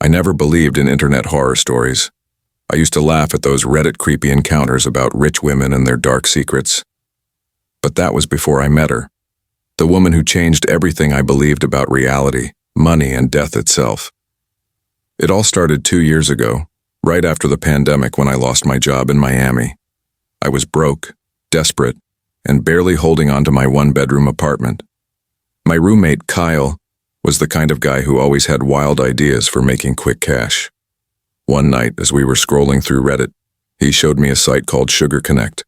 I never believed in internet horror stories. I used to laugh at those Reddit creepy encounters about rich women and their dark secrets. But that was before I met her. The woman who changed everything I believed about reality, money, and death itself. It all started 2 years ago, right after the pandemic when I lost my job in Miami. I was broke, desperate, and barely holding on to my one-bedroom apartment. My roommate, Kyle, was the kind of guy who always had wild ideas for making quick cash. One night, as we were scrolling through Reddit, he showed me a site called Sugar Connect.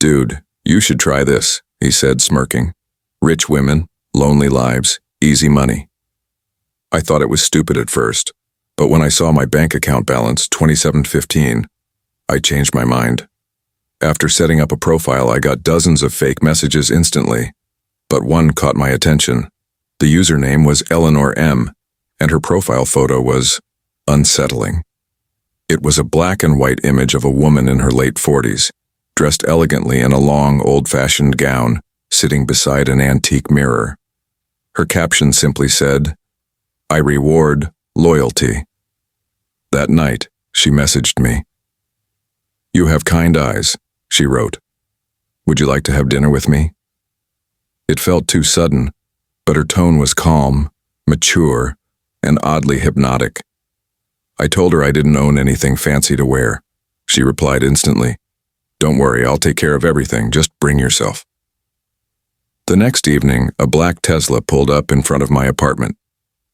"Dude, you should try this," he said, smirking. "Rich women, lonely lives, easy money." I thought it was stupid at first, but when I saw my bank account balance, $27.15, I changed my mind. After setting up a profile, I got dozens of fake messages instantly, but one caught my attention. The username was Eleanor M., and her profile photo was unsettling. It was a black and white image of a woman in her late 40s, dressed elegantly in a long, old-fashioned gown, sitting beside an antique mirror. Her caption simply said, "I reward loyalty." That night, she messaged me. "You have kind eyes," she wrote. "Would you like to have dinner with me?" It felt too sudden, but her tone was calm, mature, and oddly hypnotic. I told her I didn't own anything fancy to wear. She replied instantly, "Don't worry, I'll take care of everything, just bring yourself." The next evening, a black Tesla pulled up in front of my apartment.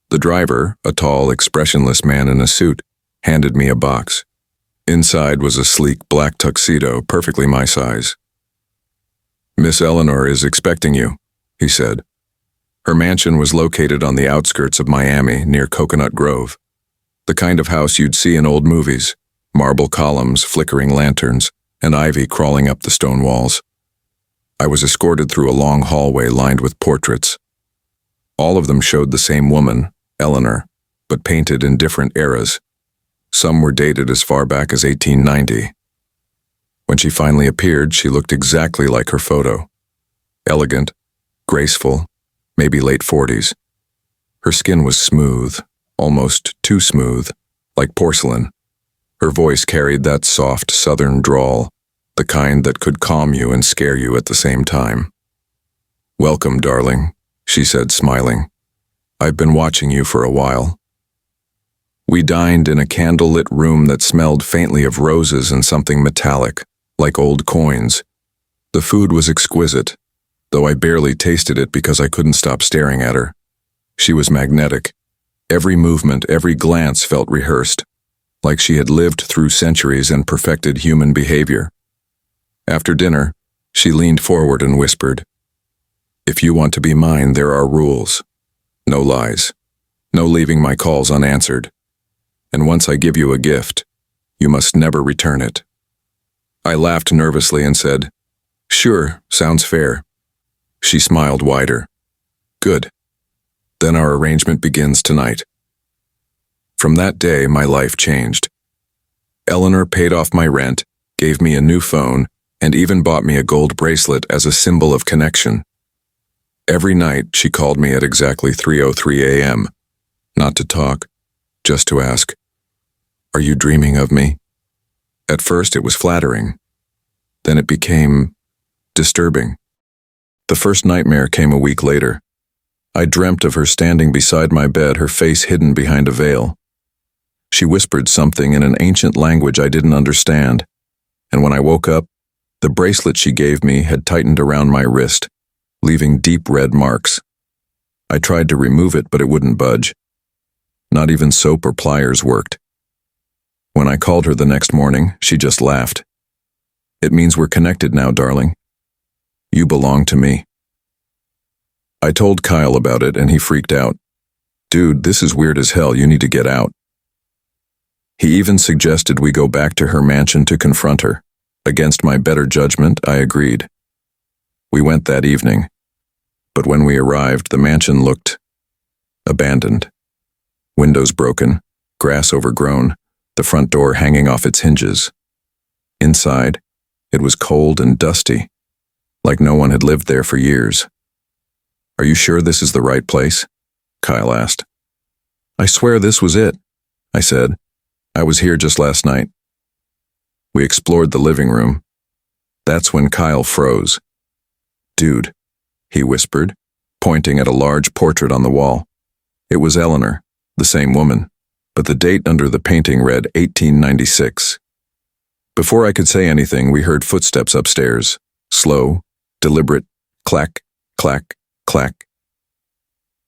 The driver, a tall, expressionless man in a suit, handed me a box. Inside was a sleek black tuxedo, perfectly my size. "Miss Eleanor is expecting you," he said. Her mansion was located on the outskirts of Miami, near Coconut Grove. The kind of house you'd see in old movies, marble columns, flickering lanterns, and ivy crawling up the stone walls. I was escorted through a long hallway lined with portraits. All of them showed the same woman, Eleanor, but painted in different eras. Some were dated as far back as 1890. When she finally appeared, she looked exactly like her photo. Elegant, graceful, maybe late 40s. Her skin was smooth, almost too smooth, like porcelain. Her voice carried that soft southern drawl, the kind that could calm you and scare you at the same time. "Welcome, darling," she said, smiling. "I've been watching you for a while." We dined in a candlelit room that smelled faintly of roses and something metallic, like old coins. The food was exquisite, though I barely tasted it because I couldn't stop staring at her. She was magnetic. Every movement, every glance felt rehearsed, like she had lived through centuries and perfected human behavior. After dinner, she leaned forward and whispered, "If you want to be mine, there are rules. No lies. No leaving my calls unanswered. And once I give you a gift, you must never return it." I laughed nervously and said, "Sure, sounds fair." She smiled wider. "Good. Then our arrangement begins tonight." From that day, my life changed. Eleanor paid off my rent, gave me a new phone, and even bought me a gold bracelet as a symbol of connection. Every night, she called me at exactly 3:03 a.m., not to talk, just to ask, "Are you dreaming of me?" At first, it was flattering. Then it became disturbing. The first nightmare came a week later. I dreamt of her standing beside my bed, her face hidden behind a veil. She whispered something in an ancient language I didn't understand, and when I woke up, the bracelet she gave me had tightened around my wrist, leaving deep red marks. I tried to remove it, but it wouldn't budge. Not even soap or pliers worked. When I called her the next morning, she just laughed. "It means we're connected now, darling. You belong to me." I told Kyle about it, and he freaked out. "Dude, this is weird as hell. You need to get out." He even suggested we go back to her mansion to confront her. Against my better judgment, I agreed. We went that evening, but when we arrived, the mansion looked abandoned. Windows broken, grass overgrown, the front door hanging off its hinges. Inside, it was cold and dusty, like no one had lived there for years. "Are you sure this is the right place?" Kyle asked. "I swear this was it. I said. "I was here just last night." We explored the living room. That's when Kyle froze. "Dude," he whispered, pointing at a large portrait on the wall. It was Eleanor, the same woman, but the date under the painting read 1896. Before I could say anything, we heard footsteps upstairs. Slow, deliberate, clack, clack, clack.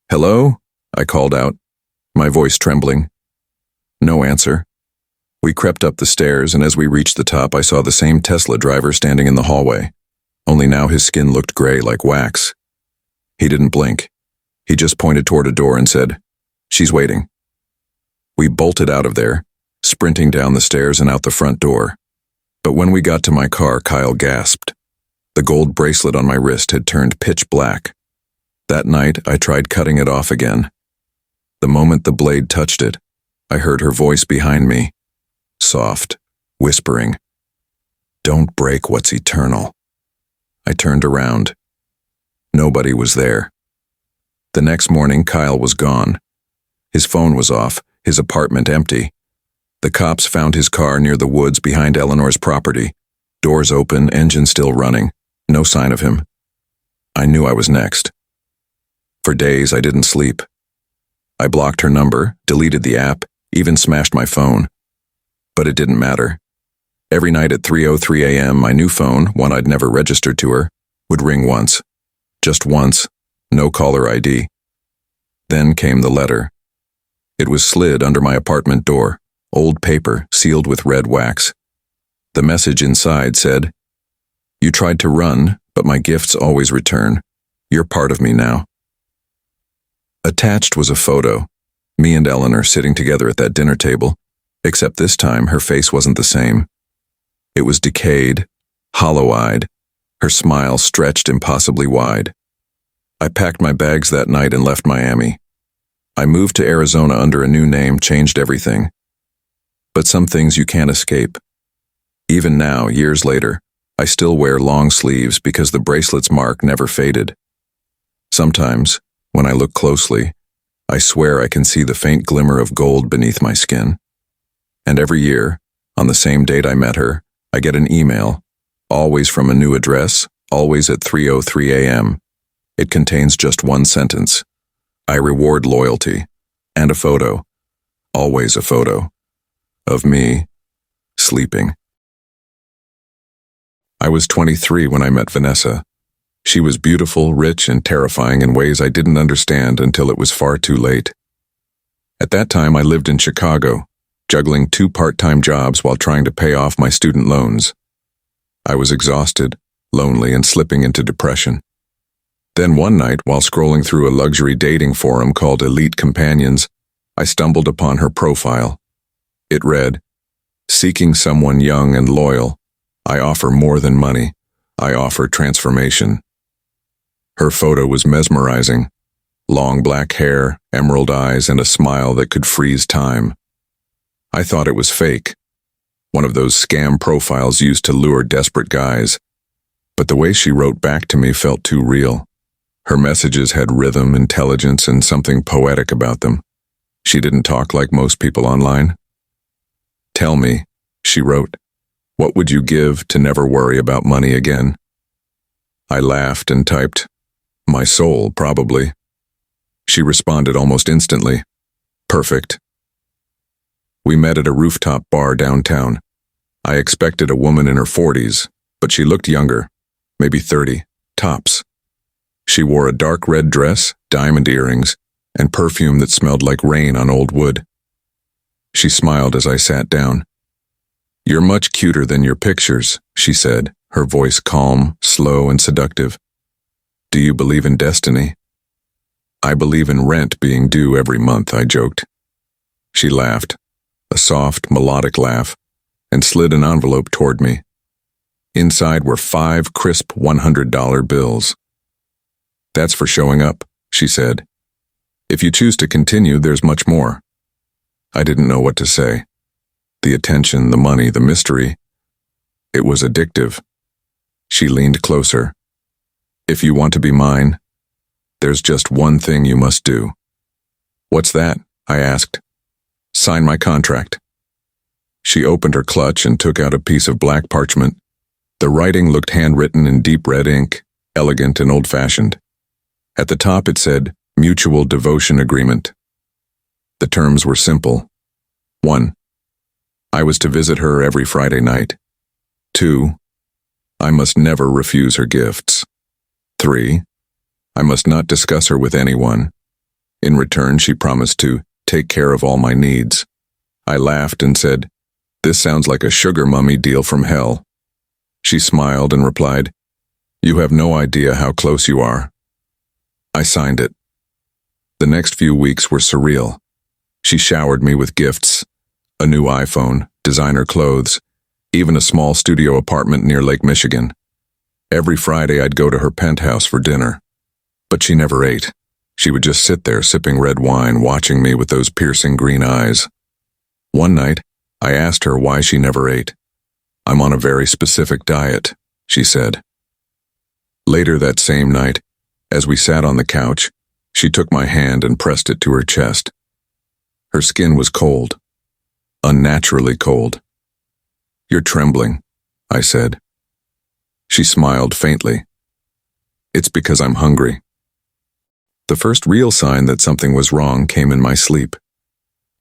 "Hello?" I called out, my voice trembling. No answer. We crept up the stairs, and as we reached the top, I saw the same Tesla driver standing in the hallway, only now his skin looked gray like wax. He didn't blink. He just pointed toward a door and said, "She's waiting." We bolted out of there, sprinting down the stairs and out the front door. But when we got to my car, Kyle gasped. The gold bracelet on my wrist had turned pitch black. That night, I tried cutting it off again. The moment the blade touched it, I heard her voice behind me, soft, whispering, "Don't break what's eternal." I turned around. Nobody was there. The next morning, Kyle was gone. His phone was off, his apartment empty. The cops found his car near the woods behind Eleanor's property. Doors open, engine still running. No sign of him. I knew I was next. For days, I didn't sleep. I blocked her number, deleted the app, even smashed my phone. But it didn't matter. Every night at 3:03 a.m., my new phone, one I'd never registered to her, would ring once. Just once. No caller ID. Then came the letter. It was slid under my apartment door, old paper sealed with red wax. The message inside said, "You tried to run, but my gifts always return. You're part of me now." Attached was a photo, me and Eleanor sitting together at that dinner table, except this time her face wasn't the same. It was decayed, hollow-eyed, her smile stretched impossibly wide. I packed my bags that night and left Miami. I moved to Arizona under a new name, changed everything. But some things you can't escape. Even now, years later, I still wear long sleeves because the bracelet's mark never faded. Sometimes, when I look closely, I swear I can see the faint glimmer of gold beneath my skin. And every year, on the same date I met her, I get an email, always from a new address, always at 3:03 a.m. It contains just one sentence. I reward loyalty. And a photo. Always a photo. Of me, sleeping. I was 23 when I met Vanessa. She was beautiful, rich, and terrifying in ways I didn't understand until it was far too late. At that time, I lived in Chicago, juggling 2 part-time jobs while trying to pay off my student loans. I was exhausted, lonely, and slipping into depression. Then one night, while scrolling through a luxury dating forum called Elite Companions, I stumbled upon her profile. It read, "Seeking someone young and loyal. I offer more than money. I offer transformation." Her photo was mesmerizing. Long black hair, emerald eyes, and a smile that could freeze time. I thought it was fake. One of those scam profiles used to lure desperate guys. But the way she wrote back to me felt too real. Her messages had rhythm, intelligence, and something poetic about them. She didn't talk like most people online. "Tell me," she wrote, "what would you give to never worry about money again?" I laughed and typed, "My soul, probably." She responded almost instantly, "Perfect." We met at a rooftop bar downtown. I expected a woman in her 40s, but she looked younger, maybe 30, tops. She wore a dark red dress, diamond earrings, and perfume that smelled like rain on old wood. She smiled as I sat down. "You're much cuter than your pictures," she said, her voice calm, slow, and seductive. "Do you believe in destiny?" "I believe in rent being due every month," I joked. She laughed, a soft, melodic laugh, and slid an envelope toward me. Inside were 5 crisp $100 bills. "That's for showing up," she said. "If you choose to continue, there's much more." I didn't know what to say. The attention, the money, the mystery. It was addictive. She leaned closer. "If you want to be mine, there's just one thing you must do." "What's that?" I asked. Sign my contract." She opened her clutch and took out a piece of black parchment. The writing looked handwritten in deep red ink, elegant and old-fashioned. At the top it said, "Mutual Devotion Agreement." The terms were simple. 1. I was to visit her every Friday night. 2. I must never refuse her gifts. 3. I must not discuss her with anyone. In return, she promised to take care of all my needs. I laughed and said, "This sounds like a sugar mummy deal from hell." She smiled and replied, "You have no idea how close you are." I signed it. The next few weeks were surreal. She showered me with gifts, a new iPhone, designer clothes, even a small studio apartment near Lake Michigan. Every Friday I'd go to her penthouse for dinner. But she never ate. She would just sit there sipping red wine, watching me with those piercing green eyes. One night, I asked her why she never ate. "I'm on a very specific diet," she said. Later that same night, as we sat on the couch, she took my hand and pressed it to her chest. Her skin was cold, unnaturally cold. "You're trembling," I said. She smiled faintly. "It's because I'm hungry." The first real sign that something was wrong came in my sleep.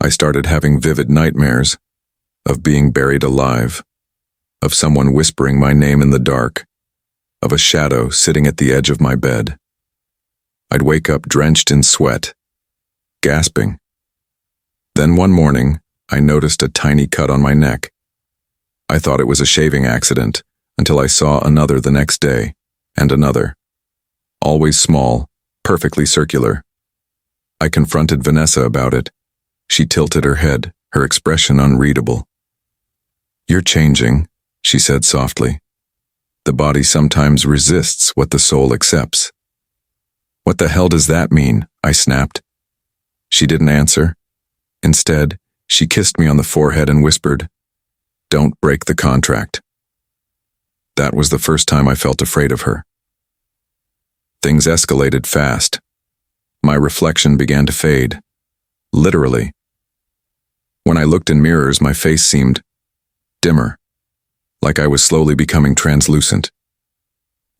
I started having vivid nightmares of being buried alive, of someone whispering my name in the dark, of a shadow sitting at the edge of my bed. I'd wake up drenched in sweat, gasping. Then one morning, I noticed a tiny cut on my neck. I thought it was a shaving accident until I saw another the next day, and another. Always small, perfectly circular. I confronted Vanessa about it. She tilted her head, her expression unreadable. "You're changing," she said softly. "The body sometimes resists what the soul accepts." "What the hell does that mean?" I snapped. She didn't answer. Instead, she kissed me on the forehead and whispered, "Don't break the contract." That was the first time I felt afraid of her. Things escalated fast. My reflection began to fade. Literally. When I looked in mirrors, my face seemed dimmer, like I was slowly becoming translucent.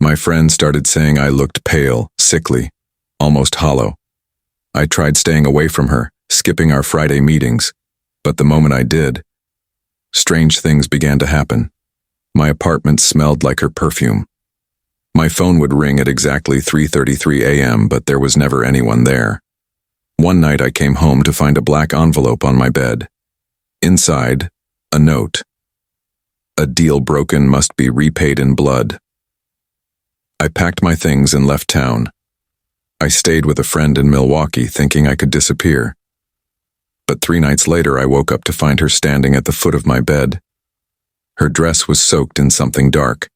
My friends started saying I looked pale, sickly, almost hollow. I tried staying away from her, skipping our Friday meetings, but the moment I did, strange things began to happen. My apartment smelled like her perfume. My phone would ring at exactly 3:33 a.m., but there was never anyone there. One night I came home to find a black envelope on my bed. Inside, a note. "A deal broken must be repaid in blood." I packed my things and left town. I stayed with a friend in Milwaukee, thinking I could disappear. But 3 nights later I woke up to find her standing at the foot of my bed. Her dress was soaked in something dark.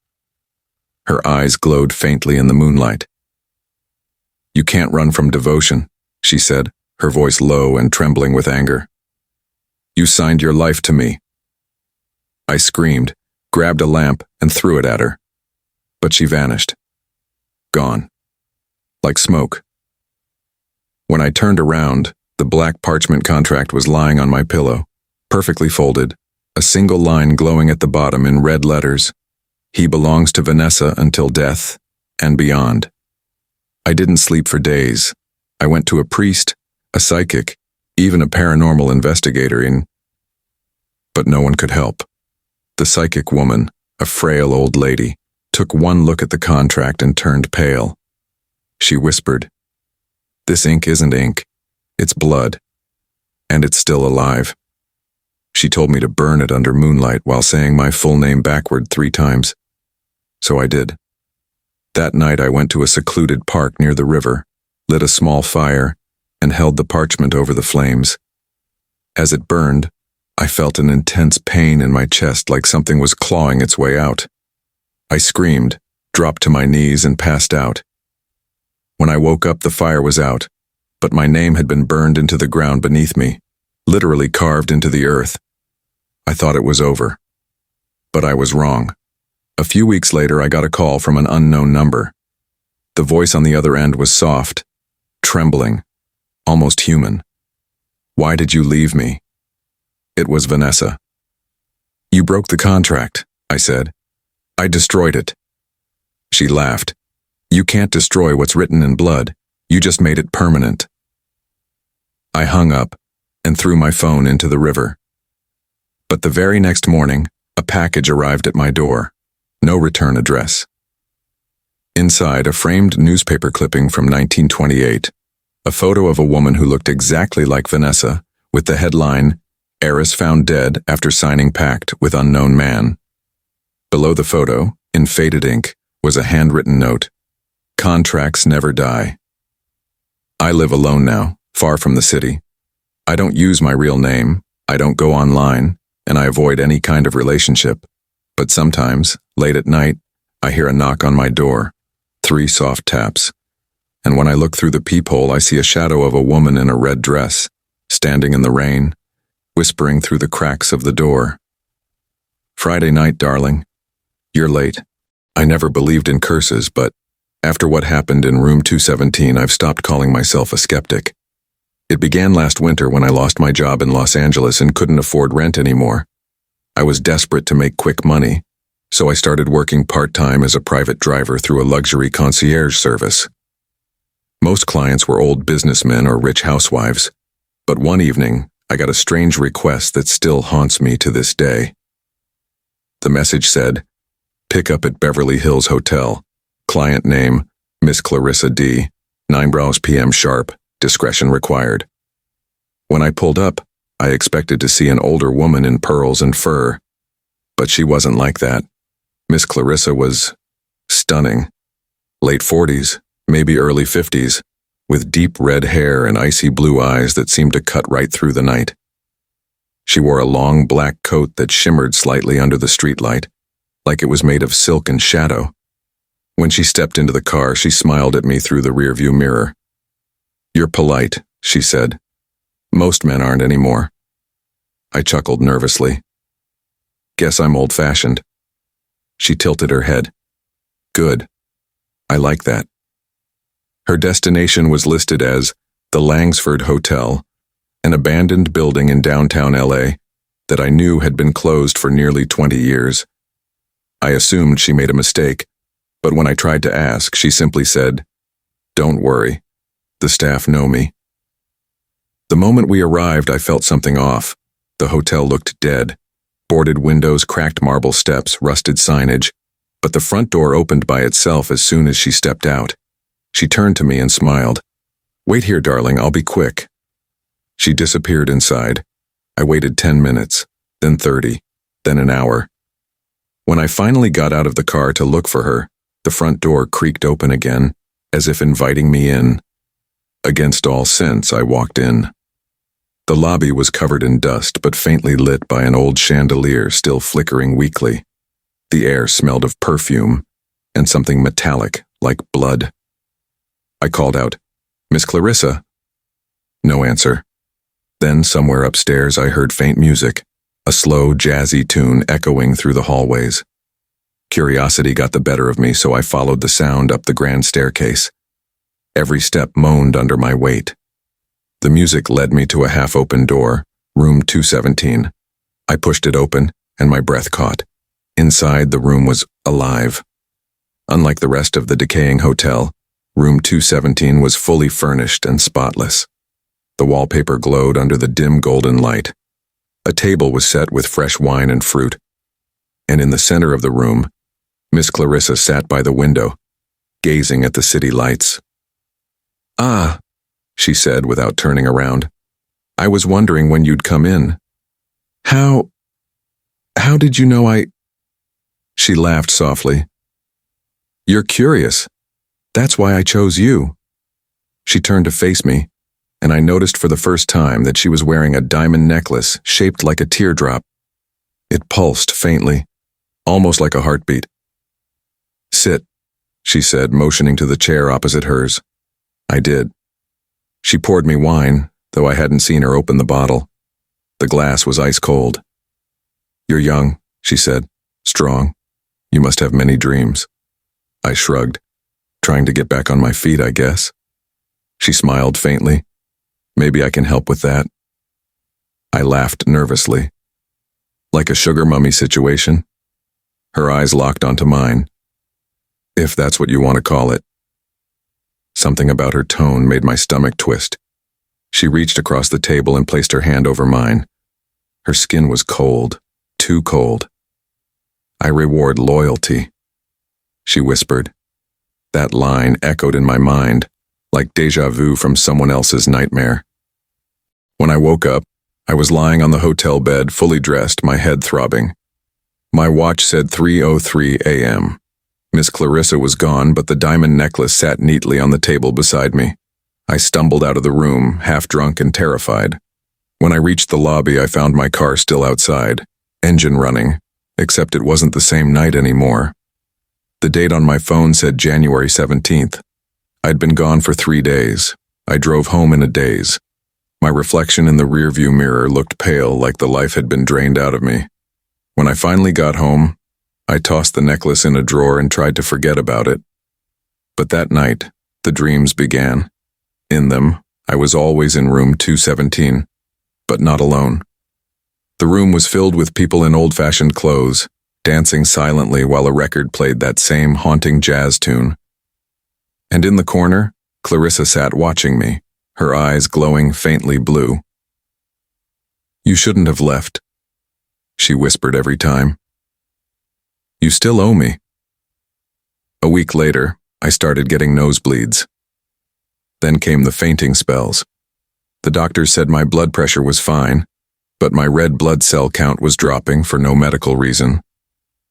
Her eyes glowed faintly in the moonlight. "You can't run from devotion," she said, her voice low and trembling with anger. "You signed your life to me." I screamed, grabbed a lamp, and threw it at her. But she vanished. Gone. Like smoke. When I turned around, the black parchment contract was lying on my pillow, perfectly folded, a single line glowing at the bottom in red letters. "He belongs to Vanessa until death and beyond." I didn't sleep for days. I went to a priest, a psychic, even a paranormal investigator, but no one could help. The psychic woman, a frail old lady, took one look at the contract and turned pale. She whispered, "This ink isn't ink, it's blood, and it's still alive." She told me to burn it under moonlight while saying my full name backward 3 times. So I did. That night I went to a secluded park near the river, lit a small fire, and held the parchment over the flames. As it burned, I felt an intense pain in my chest, like something was clawing its way out. I screamed, dropped to my knees, and passed out. When I woke up, the fire was out, but my name had been burned into the ground beneath me, literally carved into the earth. I thought it was over. But I was wrong. A few weeks later, I got a call from an unknown number. The voice on the other end was soft, trembling, almost human. "Why did you leave me?" It was Vanessa. "You broke the contract," I said. "I destroyed it." She laughed. "You can't destroy what's written in blood. You just made it permanent." I hung up and threw my phone into the river. But the very next morning, a package arrived at my door. No return address. Inside, a framed newspaper clipping from 1928. A photo of a woman who looked exactly like Vanessa, with the headline, "Heiress found dead after signing pact with unknown man." Below the photo, in faded ink, was a handwritten note. "Contracts never die." I live alone now, far from the city. I don't use my real name, I don't go online, and I avoid any kind of relationship. But sometimes, late at night, I hear a knock on my door, 3 soft taps. And when I look through the peephole, I see a shadow of a woman in a red dress, standing in the rain, whispering through the cracks of the door. "Friday night, darling. You're late." I never believed in curses, but after what happened in room 217, I've stopped calling myself a skeptic. It began last winter when I lost my job in Los Angeles and couldn't afford rent anymore. I was desperate to make quick money, so I started working part-time as a private driver through a luxury concierge service. Most clients were old businessmen or rich housewives, but one evening, I got a strange request that still haunts me to this day. The message said, "Pick up at Beverly Hills Hotel. Client name, Miss Clarissa D. 9 p.m. sharp. Discretion required." When I pulled up, I expected to see an older woman in pearls and fur, but she wasn't like that. Miss Clarissa was stunning. Late 40s, maybe early 50s, with deep red hair and icy blue eyes that seemed to cut right through the night. She wore a long black coat that shimmered slightly under the streetlight, like it was made of silk and shadow. When she stepped into the car, she smiled at me through the rearview mirror. "You're polite," she said. "Most men aren't anymore." I chuckled nervously. "Guess I'm old-fashioned." She tilted her head. "Good. I like that." Her destination was listed as the Langsford Hotel, an abandoned building in downtown LA that I knew had been closed for nearly 20 years. I assumed she made a mistake, but when I tried to ask, she simply said, "Don't worry. The staff know me." The moment we arrived, I felt something off. The hotel looked dead. Boarded windows, cracked marble steps, rusted signage. But the front door opened by itself as soon as she stepped out. She turned to me and smiled. "Wait here, darling, I'll be quick." She disappeared inside. I waited 10 minutes, then 30, then an hour. When I finally got out of the car to look for her, the front door creaked open again, as if inviting me in. Against all sense, I walked in. The lobby was covered in dust, but faintly lit by an old chandelier still flickering weakly. The air smelled of perfume and something metallic, like blood. I called out, "Miss Clarissa?" No answer. Then, somewhere upstairs, I heard faint music, a slow, jazzy tune echoing through the hallways. Curiosity got the better of me, so I followed the sound up the grand staircase. Every step moaned under my weight. The music led me to a half-open door, room 217. I pushed it open, and my breath caught. Inside, the room was alive. Unlike the rest of the decaying hotel, room 217 was fully furnished and spotless. The wallpaper glowed under the dim golden light. A table was set with fresh wine and fruit. And in the center of the room, Miss Clarissa sat by the window, gazing at the city lights. "Ah," she said without turning around. "I was wondering when you'd come in. How did you know I—" She laughed softly. "You're curious. That's why I chose you." She turned to face me, and I noticed for the first time that she was wearing a diamond necklace shaped like a teardrop. It pulsed faintly, almost like a heartbeat. "Sit," she said, motioning to the chair opposite hers. I did. She poured me wine, though I hadn't seen her open the bottle. The glass was ice cold. "You're young," she said, "strong. You must have many dreams." I shrugged, trying to get back on my feet, I guess. She smiled faintly. "Maybe I can help with that." I laughed nervously. Like a sugar mummy situation? Her eyes locked onto mine. If that's what you want to call it. Something about her tone made my stomach twist. She reached across the table and placed her hand over mine. Her skin was cold, too cold. I reward loyalty, she whispered. That line echoed in my mind, like déjà vu from someone else's nightmare. When I woke up, I was lying on the hotel bed, fully dressed, my head throbbing. My watch said 3:03 a.m. Miss Clarissa was gone, but the diamond necklace sat neatly on the table beside me. I stumbled out of the room, half drunk and terrified. When I reached the lobby, I found my car still outside, engine running, except it wasn't the same night anymore. The date on my phone said January 17th. I'd been gone for 3 days. I drove home in a daze. My reflection in the rearview mirror looked pale, like the life had been drained out of me. When I finally got home, I tossed the necklace in a drawer and tried to forget about it. But that night, the dreams began. In them, I was always in room 217, but not alone. The room was filled with people in old-fashioned clothes, dancing silently while a record played that same haunting jazz tune. And in the corner, Clarissa sat watching me, her eyes glowing faintly blue. "You shouldn't have left," she whispered every time. "You still owe me." A week later, I started getting nosebleeds. Then came the fainting spells. The doctors said my blood pressure was fine, but my red blood cell count was dropping for no medical reason.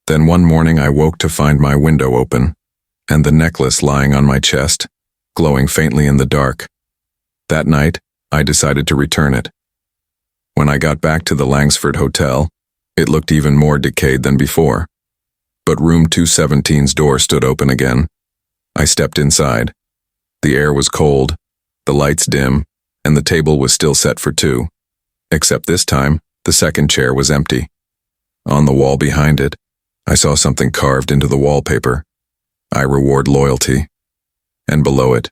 Then one morning I woke to find my window open, and the necklace lying on my chest, glowing faintly in the dark. That night, I decided to return it. When I got back to the Langsford Hotel, it looked even more decayed than before. But room 217's door stood open again. I stepped inside. The air was cold, the lights dim, and the table was still set for 2. Except this time, the second chair was empty. On the wall behind it, I saw something carved into the wallpaper. I reward loyalty. And below it,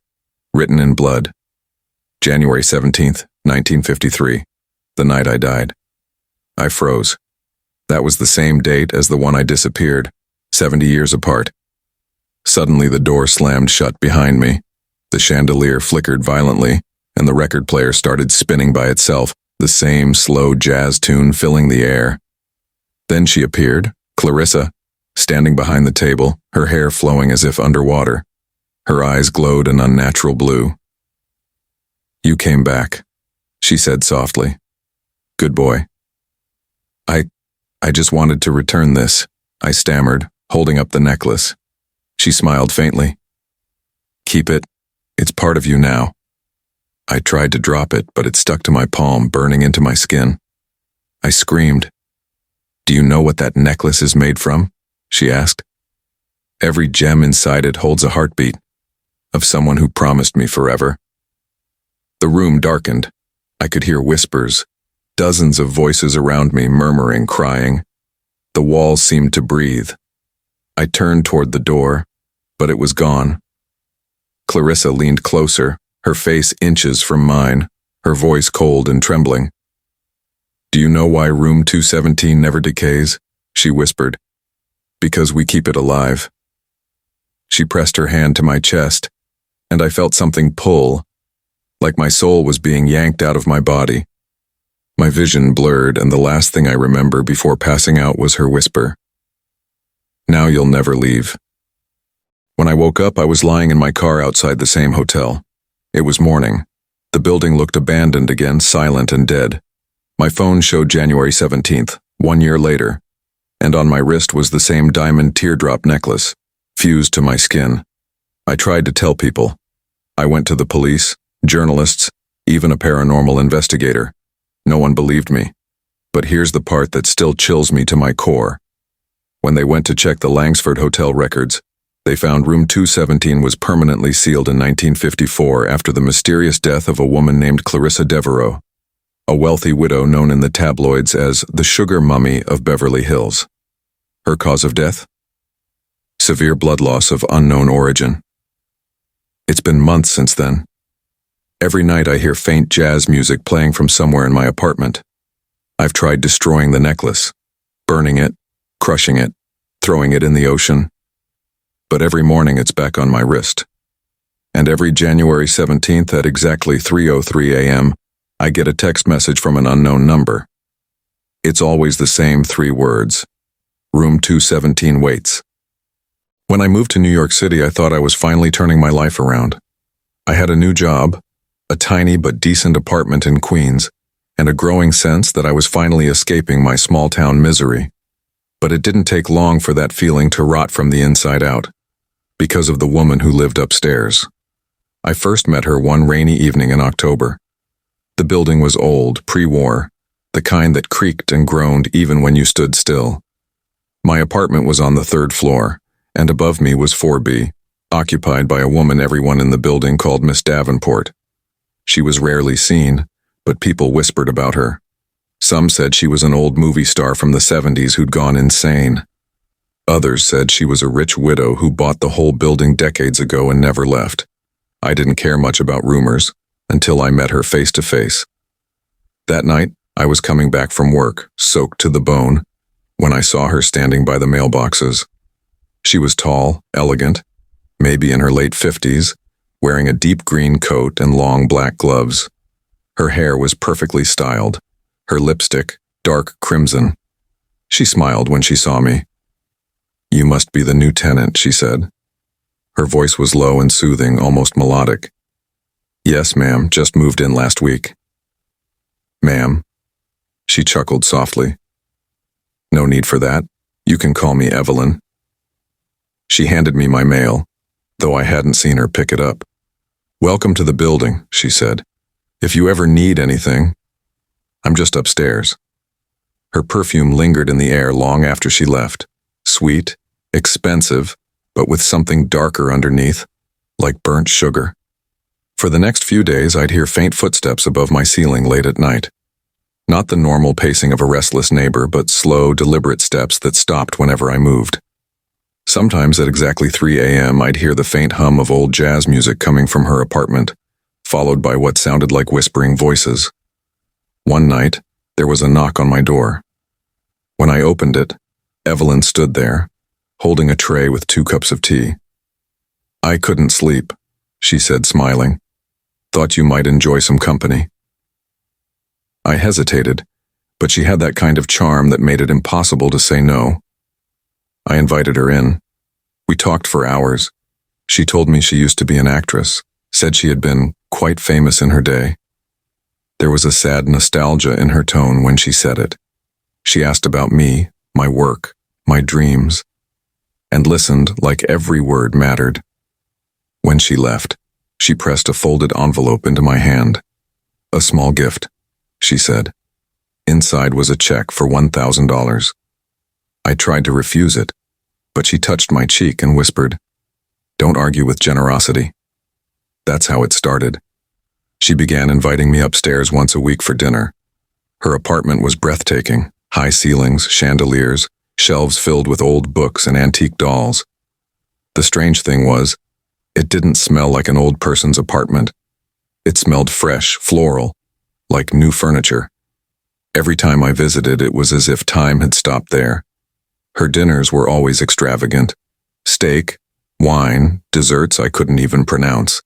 written in blood, January 17th, 1953, the night I died. I froze. That was the same date as the one I disappeared, 70 years apart. Suddenly the door slammed shut behind me. The chandelier flickered violently, and the record player started spinning by itself, the same slow jazz tune filling the air. Then she appeared, Clarissa, standing behind the table, her hair flowing as if underwater. Her eyes glowed an unnatural blue. "You came back," she said softly. "Good boy." I just wanted to return this," I stammered, holding up the necklace. She smiled faintly. "Keep it. It's part of you now." I tried to drop it, but it stuck to my palm, burning into my skin. I screamed. "Do you know what that necklace is made from?" she asked. "Every gem inside it holds a heartbeat of someone who promised me forever." The room darkened. I could hear whispers, dozens of voices around me murmuring, crying. The walls seemed to breathe. I turned toward the door, but it was gone. Clarissa leaned closer, her face inches from mine, her voice cold and trembling. "Do you know why room 217 never decays?" she whispered. "Because we keep it alive." She pressed her hand to my chest, and I felt something pull, like my soul was being yanked out of my body. My vision blurred, and the last thing I remember before passing out was her whisper. "Now you'll never leave." When I woke up, I was lying in my car outside the same hotel. It was morning. The building looked abandoned again, silent and dead. My phone showed January 17th, 1 year later, and on my wrist was the same diamond teardrop necklace, fused to my skin. I tried to tell people. I went to the police, journalists, even a paranormal investigator. No one believed me. But here's the part that still chills me to my core. When they went to check the Langsford Hotel records, they found room 217 was permanently sealed in 1954 after the mysterious death of a woman named Clarissa Devereaux, a wealthy widow known in the tabloids as the Sugar Mummy of Beverly Hills. Her cause of death? Severe blood loss of unknown origin. It's been months since then. Every night I hear faint jazz music playing from somewhere in my apartment. I've tried destroying the necklace, burning it, crushing it, throwing it in the ocean. But every morning it's back on my wrist. And every January 17th at exactly 3:03 a.m., I get a text message from an unknown number. It's always the same 3 words. Room 217 waits. When I moved to New York City, I thought I was finally turning my life around. I had a new job, a tiny but decent apartment in Queens, and a growing sense that I was finally escaping my small-town misery. But it didn't take long for that feeling to rot from the inside out, because of the woman who lived upstairs. I first met her one rainy evening in October. The building was old, pre-war, the kind that creaked and groaned even when you stood still. My apartment was on the 3rd floor, and above me was 4B, occupied by a woman everyone in the building called Miss Davenport. She was rarely seen, but people whispered about her. Some said she was an old movie star from the 70s who'd gone insane. Others said she was a rich widow who bought the whole building decades ago and never left. I didn't care much about rumors until I met her face to face. That night, I was coming back from work, soaked to the bone, when I saw her standing by the mailboxes. She was tall, elegant, maybe in her late 50s, wearing a deep green coat and long black gloves. Her hair was perfectly styled, her lipstick dark crimson. She smiled when she saw me. "You must be the new tenant," she said. Her voice was low and soothing, almost melodic. "Yes, ma'am, just moved in last week." "Ma'am?" She chuckled softly. "No need for that. You can call me Evelyn." She handed me my mail, though I hadn't seen her pick it up. "Welcome to the building," she said. "If you ever need anything, I'm just upstairs." Her perfume lingered in the air long after she left. Sweet, expensive, but with something darker underneath, like burnt sugar. For the next few days, I'd hear faint footsteps above my ceiling late at night. Not the normal pacing of a restless neighbor, but slow, deliberate steps that stopped whenever I moved. Sometimes at exactly 3 a.m., I'd hear the faint hum of old jazz music coming from her apartment, followed by what sounded like whispering voices. One night, there was a knock on my door. When I opened it, Evelyn stood there, holding a tray with 2 cups of tea. "I couldn't sleep," she said, smiling. "Thought you might enjoy some company." I hesitated, but she had that kind of charm that made it impossible to say no. I invited her in. We talked for hours. She told me she used to be an actress, said she had been quite famous in her day. There was a sad nostalgia in her tone when she said it. She asked about me, my work, my dreams, and listened like every word mattered. When she left, she pressed a folded envelope into my hand. "A small gift," she said. Inside was a check for $1,000. I tried to refuse it, but she touched my cheek and whispered, "Don't argue with generosity." That's how it started. She began inviting me upstairs once a week for dinner. Her apartment was breathtaking, high ceilings, chandeliers, shelves filled with old books and antique dolls. The strange thing was, it didn't smell like an old person's apartment. It smelled fresh, floral, like new furniture. Every time I visited, it was as if time had stopped there. Her dinners were always extravagant. Steak, wine, desserts I couldn't even pronounce.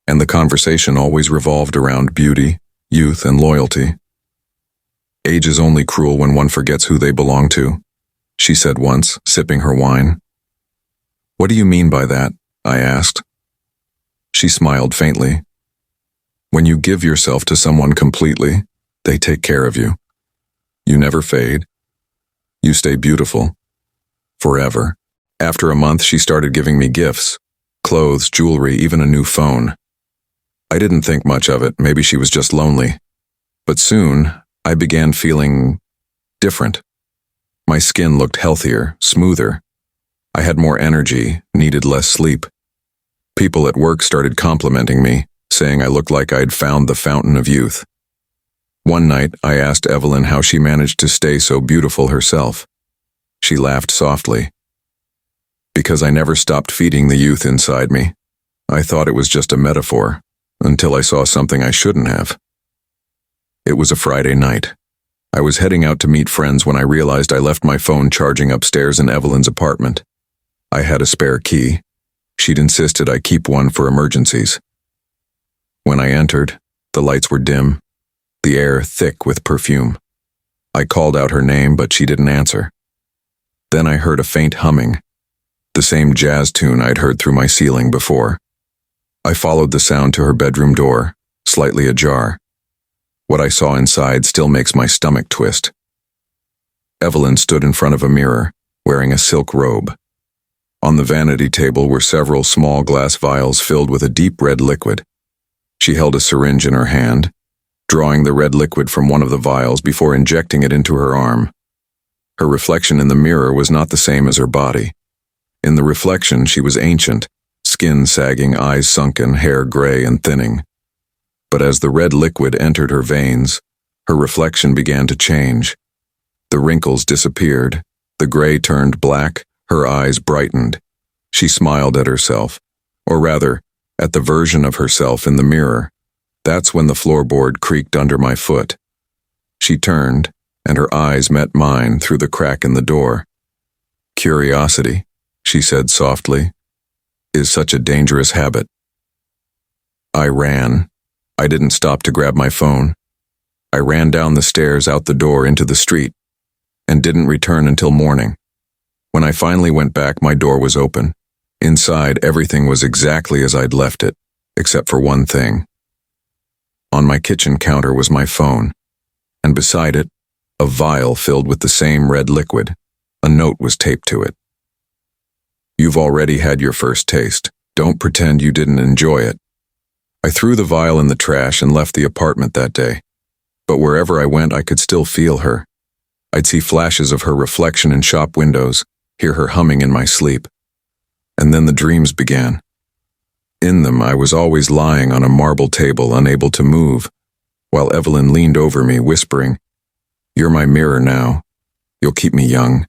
And the conversation always revolved around beauty, youth, and loyalty. "Age is only cruel when one forgets who they belong to," she said once, sipping her wine. "What do you mean by that?" I asked. She smiled faintly. "When you give yourself to someone completely, they take care of you. You never fade. You stay beautiful. Forever." After a month, she started giving me gifts, clothes, jewelry, even a new phone. I didn't think much of it, maybe she was just lonely. But soon, I began feeling different. My skin looked healthier, smoother. I had more energy, needed less sleep. People at work started complimenting me, saying I looked like I'd found the fountain of youth. One night, I asked Evelyn how she managed to stay so beautiful herself. She laughed softly. "Because I never stopped feeding the youth inside me. I thought it was just a metaphor, until I saw something I shouldn't have." It was a Friday night. I was heading out to meet friends when I realized I left my phone charging upstairs in Evelyn's apartment. I had a spare key. She'd insisted I keep one for emergencies. When I entered, the lights were dim, the air thick with perfume. I called out her name, but she didn't answer. Then I heard a faint humming, the same jazz tune I'd heard through my ceiling before. I followed the sound to her bedroom door, slightly ajar. What I saw inside still makes my stomach twist. Evelyn stood in front of a mirror, wearing a silk robe. On the vanity table were several small glass vials filled with a deep red liquid. She held a syringe in her hand, drawing the red liquid from one of the vials before injecting it into her arm. Her reflection in the mirror was not the same as her body. In the reflection, she was ancient, skin sagging, eyes sunken, hair gray and thinning. But as the red liquid entered her veins, her reflection began to change. The wrinkles disappeared, the gray turned black, her eyes brightened. She smiled at herself, or rather, at the version of herself in the mirror. That's when the floorboard creaked under my foot. She turned, and her eyes met mine through the crack in the door. "Curiosity," she said softly, "is such a dangerous habit." I ran. I didn't stop to grab my phone. I ran down the stairs out the door into the street, and didn't return until morning. When I finally went back, my door was open. Inside, everything was exactly as I'd left it, except for one thing. On my kitchen counter was my phone, and beside it, a vial filled with the same red liquid. A note was taped to it. "You've already had your first taste. Don't pretend you didn't enjoy it." I threw the vial in the trash and left the apartment that day. But wherever I went, I could still feel her. I'd see flashes of her reflection in shop windows, hear her humming in my sleep. And then the dreams began. In them, I was always lying on a marble table, unable to move, while Evelyn leaned over me, whispering, "You're my mirror now. You'll keep me young."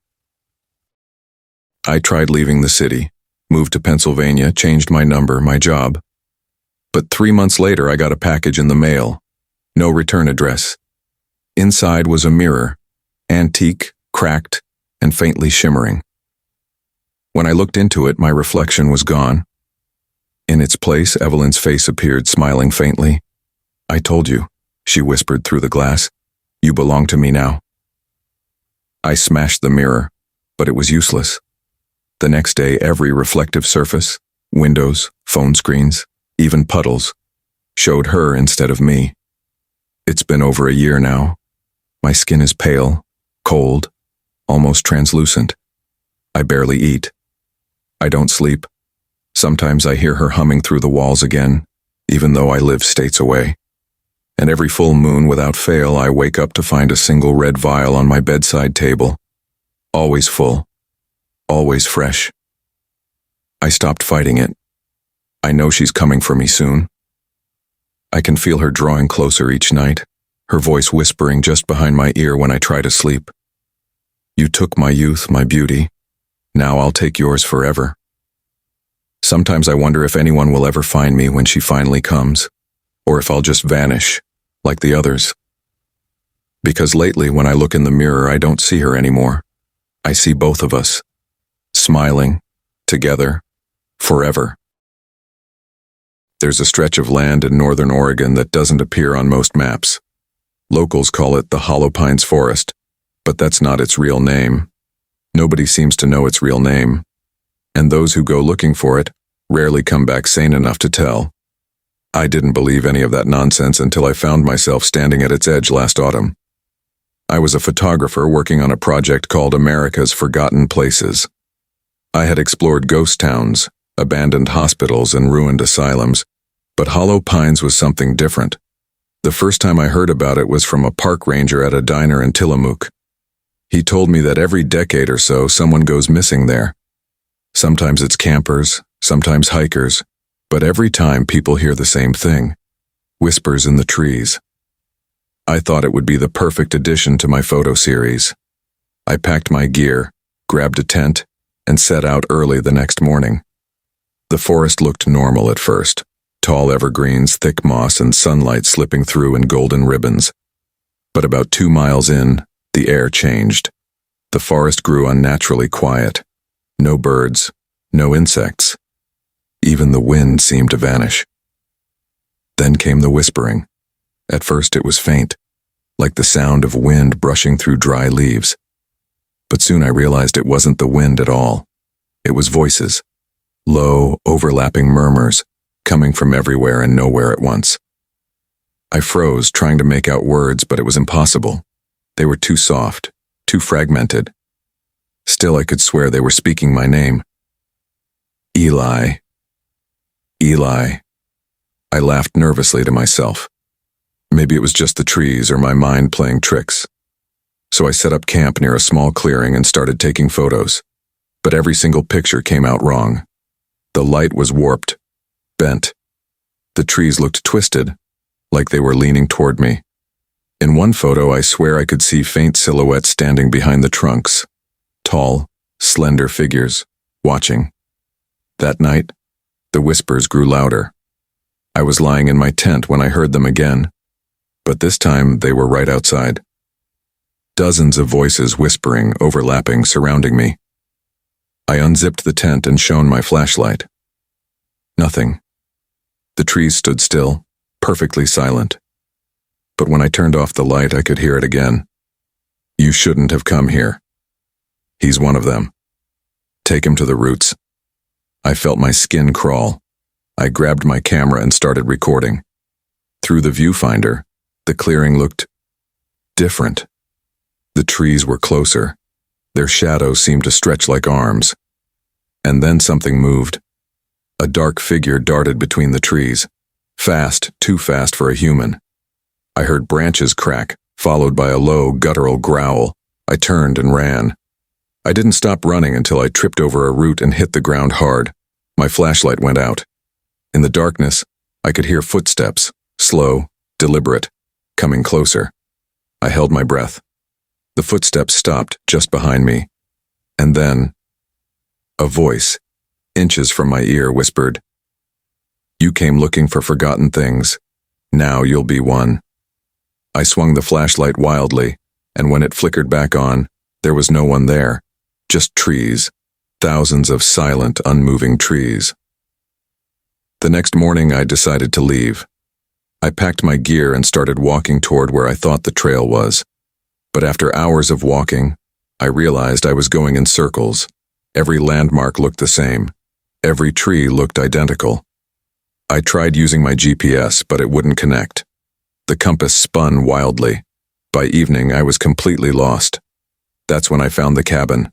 I tried leaving the city, moved to Pennsylvania, changed my number, my job. But 3 months later, I got a package in the mail. No return address. Inside was a mirror, antique, cracked, and faintly shimmering. When I looked into it, my reflection was gone. In its place, Evelyn's face appeared, smiling faintly. "I told you," she whispered through the glass. "You belong to me now." I smashed the mirror, but it was useless. The next day, every reflective surface, windows, phone screens, even puddles, showed her instead of me. It's been over a year now. My skin is pale, cold, almost translucent. I barely eat. I don't sleep. Sometimes I hear her humming through the walls again, even though I live states away. And every full moon, without fail, I wake up to find a single red vial on my bedside table. Always full. Always fresh. I stopped fighting it. I know she's coming for me soon. I can feel her drawing closer each night, her voice whispering just behind my ear when I try to sleep. "You took my youth, my beauty. Now I'll take yours forever." Sometimes I wonder if anyone will ever find me when she finally comes, or if I'll just vanish, like the others. Because lately, when I look in the mirror, I don't see her anymore. I see both of us, smiling, together, forever. There's a stretch of land in northern Oregon that doesn't appear on most maps. Locals call it the Hollow Pines Forest, but that's not its real name. Nobody seems to know its real name, and those who go looking for it rarely come back sane enough to tell. I didn't believe any of that nonsense until I found myself standing at its edge last autumn. I was a photographer working on a project called America's Forgotten Places. I had explored ghost towns, abandoned hospitals, and ruined asylums, but Hollow Pines was something different. The first time I heard about it was from a park ranger at a diner in Tillamook. He told me that every decade or so, someone goes missing there. Sometimes it's campers, sometimes hikers, but every time people hear the same thing: whispers in the trees. I thought it would be the perfect addition to my photo series. I packed my gear, grabbed a tent, and set out early the next morning. The forest looked normal at first: tall evergreens, thick moss, and sunlight slipping through in golden ribbons. But about 2 miles in, the air changed. The forest grew unnaturally quiet. No birds, no insects. Even the wind seemed to vanish. Then came the whispering. At first it was faint, like the sound of wind brushing through dry leaves. But soon I realized it wasn't the wind at all. It was voices, low, overlapping murmurs, coming from everywhere and nowhere at once. I froze, trying to make out words, but it was impossible. They were too soft, too fragmented. Still, I could swear they were speaking my name. Eli. Eli. I laughed nervously to myself. Maybe it was just the trees or my mind playing tricks. So I set up camp near a small clearing and started taking photos. But every single picture came out wrong. The light was warped, bent. The trees looked twisted, like they were leaning toward me. In one photo, I swear I could see faint silhouettes standing behind the trunks. Tall, slender figures, watching. That night, the whispers grew louder. I was lying in my tent when I heard them again, but this time they were right outside. Dozens of voices whispering, overlapping, surrounding me. I unzipped the tent and shone my flashlight. Nothing. The trees stood still, perfectly silent. But when I turned off the light, I could hear it again. You shouldn't have come here. He's one of them. Take him to the roots. I felt my skin crawl. I grabbed my camera and started recording. Through the viewfinder, the clearing looked different. The trees were closer. Their shadows seemed to stretch like arms. And then something moved. A dark figure darted between the trees. Fast, too fast for a human. I heard branches crack, followed by a low, guttural growl. I turned and ran. I didn't stop running until I tripped over a root and hit the ground hard. My flashlight went out. In the darkness, I could hear footsteps, slow, deliberate, coming closer. I held my breath. The footsteps stopped just behind me. And then, a voice, inches from my ear, whispered, "You came looking for forgotten things. Now you'll be one." I swung the flashlight wildly, and when it flickered back on, there was no one there, just trees, thousands of silent, unmoving trees. The next morning, I decided to leave. I packed my gear and started walking toward where I thought the trail was. But after hours of walking, I realized I was going in circles. Every landmark looked the same. Every tree looked identical. I tried using my GPS, but it wouldn't connect. The compass spun wildly. By evening, I was completely lost. That's when I found the cabin.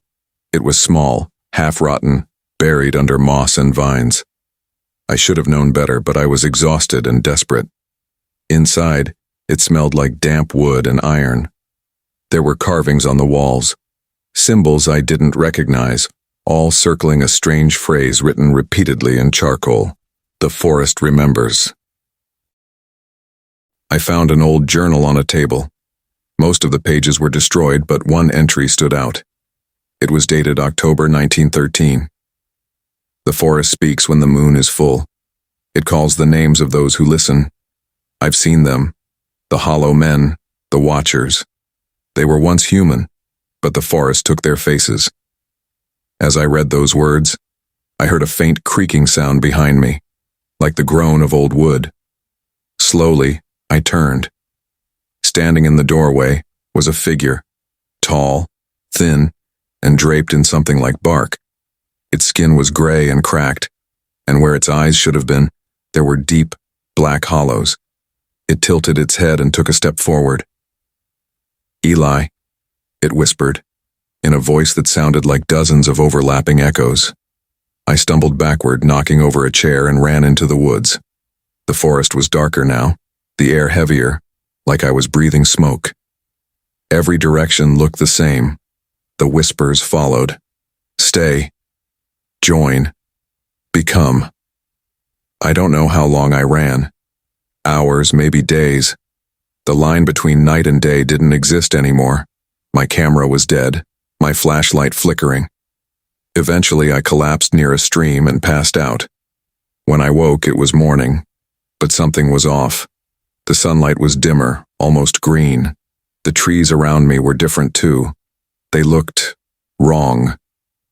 It was small, half-rotten, buried under moss and vines. I should have known better, but I was exhausted and desperate. Inside, it smelled like damp wood and iron. There were carvings on the walls, symbols I didn't recognize, all circling a strange phrase written repeatedly in charcoal. The forest remembers. I found an old journal on a table. Most of the pages were destroyed, but one entry stood out. It was dated October 1913. The forest speaks when the moon is full. It calls the names of those who listen. I've seen them, the hollow men, the watchers. They were once human, but the forest took their faces. As I read those words, I heard a faint creaking sound behind me, like the groan of old wood. Slowly, I turned. Standing in the doorway was a figure, tall, thin, and draped in something like bark. Its skin was gray and cracked, and where its eyes should have been, there were deep, black hollows. It tilted its head and took a step forward. "Eli," it whispered, in a voice that sounded like dozens of overlapping echoes. I stumbled backward, knocking over a chair, and ran into the woods. The forest was darker now, the air heavier, like I was breathing smoke. Every direction looked the same. The whispers followed. Stay. Join. Become. I don't know how long I ran. Hours, maybe days. The line between night and day didn't exist anymore. My camera was dead, my flashlight flickering. Eventually, I collapsed near a stream and passed out. When I woke, it was morning, but something was off. The sunlight was dimmer, almost green. The trees around me were different too. They looked wrong.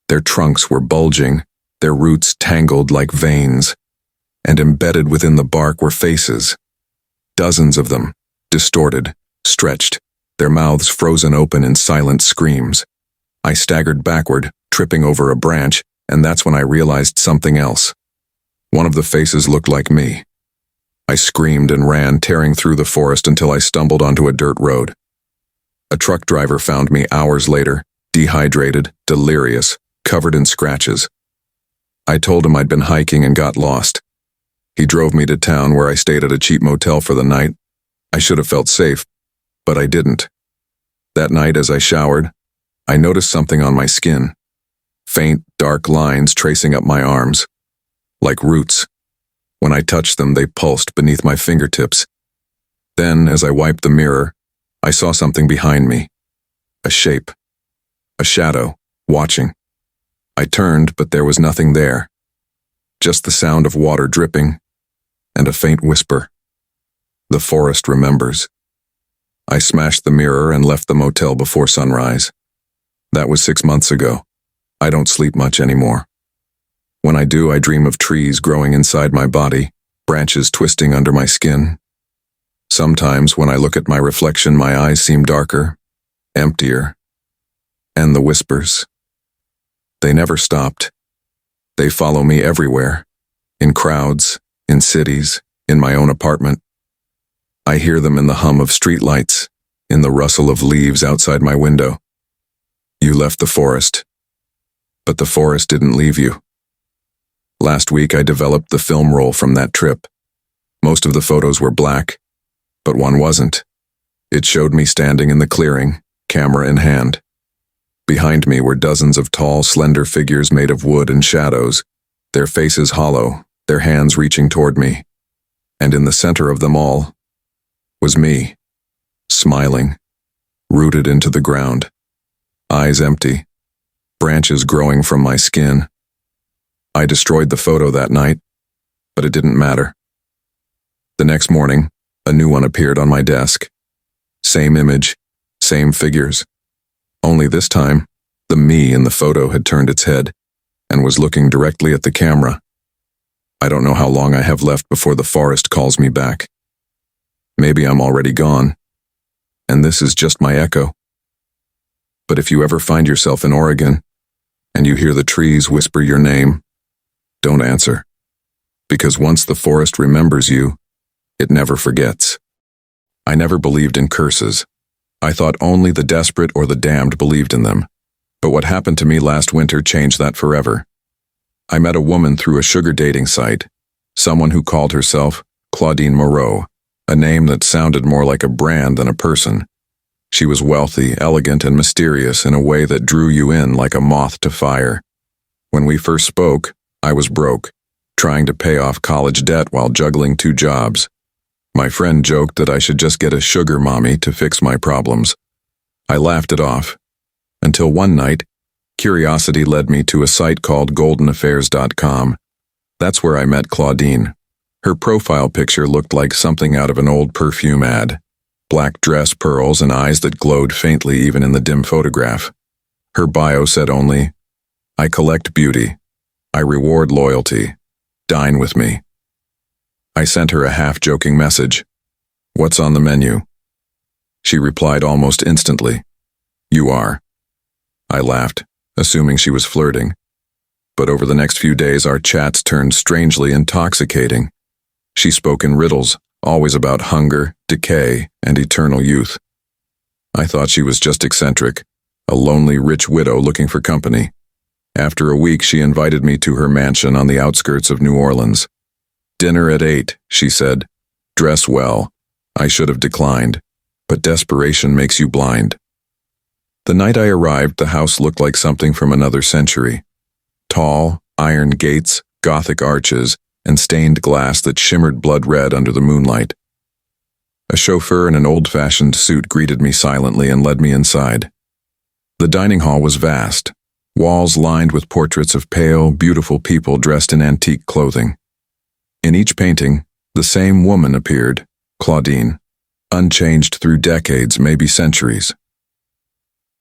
Their trunks were bulging, their roots tangled like veins, and embedded within the bark were faces. Dozens of them, distorted, stretched, their mouths frozen open in silent screams. I staggered backward, tripping over a branch, and that's when I realized something else. One of the faces looked like me. I screamed and ran, tearing through the forest until I stumbled onto a dirt road. A truck driver found me hours later, dehydrated, delirious, covered in scratches. I told him I'd been hiking and got lost. He drove me to town where I stayed at a cheap motel for the night. I should have felt safe, but I didn't. That night as I showered, I noticed something on my skin. Faint, dark lines tracing up my arms, like roots. When I touched them, they pulsed beneath my fingertips. Then, as I wiped the mirror, I saw something behind me. A shape. A shadow, watching. I turned, but there was nothing there. Just the sound of water dripping, and a faint whisper. The forest remembers. I smashed the mirror and left the motel before sunrise. That was 6 months ago. I don't sleep much anymore. When I do, I dream of trees growing inside my body, branches twisting under my skin. Sometimes, when I look at my reflection, my eyes seem darker, emptier, and the whispers. They never stopped. They follow me everywhere, in crowds, in cities, in my own apartment. I hear them in the hum of streetlights, in the rustle of leaves outside my window. You left the forest, but the forest didn't leave you. Last week I developed the film roll from that trip. Most of the photos were black, but one wasn't. It showed me standing in the clearing, camera in hand. Behind me were dozens of tall, slender figures made of wood and shadows, their faces hollow, their hands reaching toward me. And in the center of them all was me, smiling, rooted into the ground, eyes empty, branches growing from my skin. I destroyed the photo that night, but it didn't matter. The next morning, a new one appeared on my desk. Same image, same figures. Only this time, the me in the photo had turned its head and was looking directly at the camera. I don't know how long I have left before the forest calls me back. Maybe I'm already gone, and this is just my echo. But if you ever find yourself in Oregon, and you hear the trees whisper your name, don't answer. Because once the forest remembers you, it never forgets. I never believed in curses. I thought only the desperate or the damned believed in them. But what happened to me last winter changed that forever. I met a woman through a sugar dating site, someone who called herself Claudine Moreau, a name that sounded more like a brand than a person. She was wealthy, elegant, and mysterious in a way that drew you in like a moth to fire. When we first spoke, I was broke, trying to pay off college debt while juggling 2 jobs. My friend joked that I should just get a sugar mommy to fix my problems. I laughed it off, until one night, curiosity led me to a site called goldenaffairs.com. That's where I met Claudine. Her profile picture looked like something out of an old perfume ad. Black dress, pearls, and eyes that glowed faintly even in the dim photograph. Her bio said only, "I collect beauty. I reward loyalty. Dine with me." I sent her a half-joking message. "What's on the menu?" She replied almost instantly, "You are." I laughed, assuming she was flirting. But over the next few days our chats turned strangely intoxicating. She spoke in riddles, always about hunger, decay, and eternal youth. I thought she was just eccentric, a lonely rich widow looking for company. After a week, she invited me to her mansion on the outskirts of New Orleans. "Dinner at 8, she said. "Dress well." I should have declined, but desperation makes you blind. The night I arrived, the house looked like something from another century. Tall, iron gates, Gothic arches, and stained glass that shimmered blood red under the moonlight. A chauffeur in an old-fashioned suit greeted me silently and led me inside. The dining hall was vast, walls lined with portraits of pale, beautiful people dressed in antique clothing. In each painting, the same woman appeared, Claudine. unchanged through decades, maybe centuries.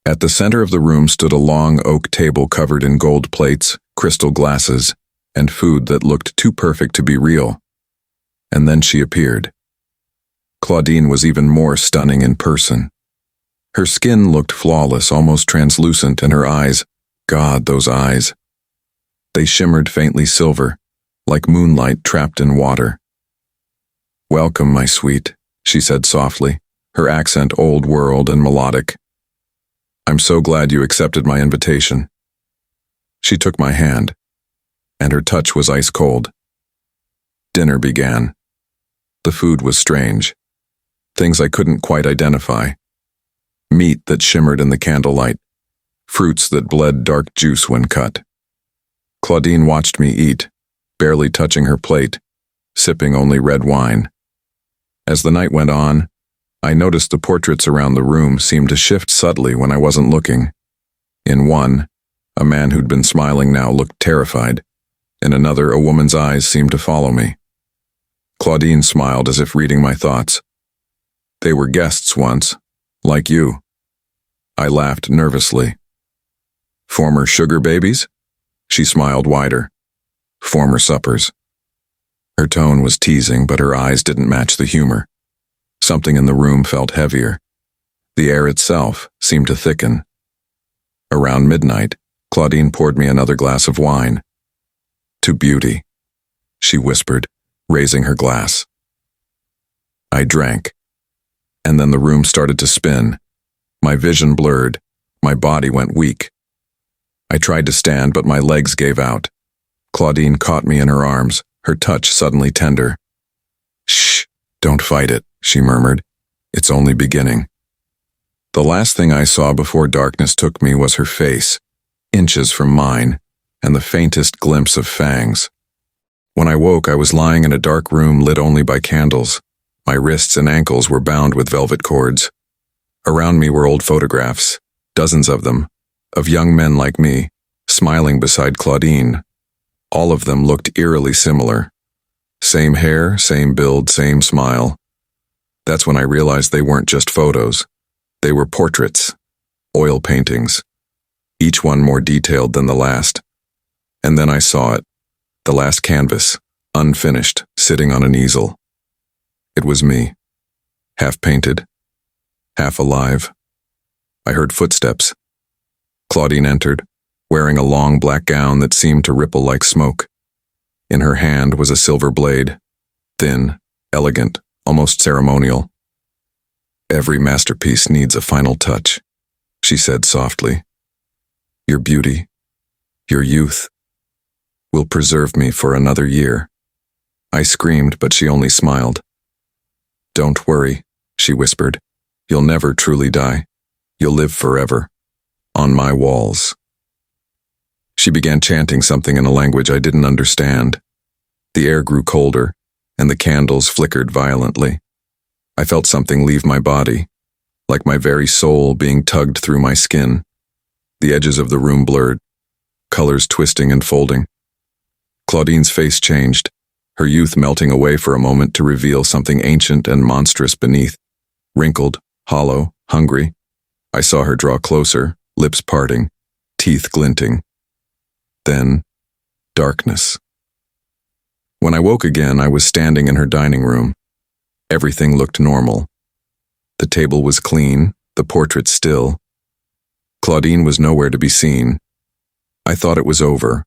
At the center of the room stood a long oak table covered in gold plates, crystal glasses, and food that looked too perfect to be real. And then she appeared. Claudine was even more stunning in person. Her skin looked flawless, almost translucent, and her eyes, God, those eyes. They shimmered faintly silver, like moonlight trapped in water. "Welcome, my sweet," she said softly, her accent old world and melodic. "I'm so glad you accepted my invitation." She took my hand, and her touch was ice cold. Dinner began. The food was strange. Things I couldn't quite identify. Meat that shimmered in the candlelight. Fruits that bled dark juice when cut. Claudine watched me eat, barely touching her plate, sipping only red wine. As the night went on, I noticed the portraits around the room seemed to shift subtly when I wasn't looking. In one, a man who'd been smiling now looked terrified. In another, a woman's eyes seemed to follow me. Claudine smiled as if reading my thoughts. "They were guests once, like you." I laughed nervously. "Former sugar babies?" She smiled wider. "Former suppers." Her tone was teasing, but her eyes didn't match the humor. Something in the room felt heavier. The air itself seemed to thicken. Around midnight, Claudine poured me another glass of wine. "To beauty," she whispered, raising her glass. I drank, and then the room started to spin. My vision blurred. My body went weak. I tried to stand, but my legs gave out. Claudine caught me in her arms, her touch suddenly tender. "Shh, don't fight it," she murmured. "It's only beginning." The last thing I saw before darkness took me was her face, inches from mine, and the faintest glimpse of fangs. When I woke, I was lying in a dark room lit only by candles. My wrists and ankles were bound with velvet cords. Around me were old photographs, dozens of them, of young men like me, smiling beside Claudine. All of them looked eerily similar. Same hair, same build, same smile. That's when I realized they weren't just photos. They were portraits, oil paintings, each one more detailed than the last. And then I saw it, the last canvas, unfinished, sitting on an easel. It was me, half painted, half alive. I heard footsteps. Claudine entered, wearing a long black gown that seemed to ripple like smoke. In her hand was a silver blade, thin, elegant, almost ceremonial. "Every masterpiece needs a final touch," she said softly. "Your beauty, your youth, will preserve me for another year." I screamed, but she only smiled. "Don't worry," she whispered. "You'll never truly die. You'll live forever. On my walls." She began chanting something in a language I didn't understand. The air grew colder, and the candles flickered violently. I felt something leave my body, like my very soul being tugged through my skin. The edges of the room blurred, colors twisting and folding. Claudine's face changed, her youth melting away for a moment to reveal something ancient and monstrous beneath. Wrinkled, hollow, hungry. I saw her draw closer, lips parting, teeth glinting. Then, darkness. When I woke again, I was standing in her dining room. Everything looked normal. The table was clean, the portrait still. Claudine was nowhere to be seen. I thought it was over,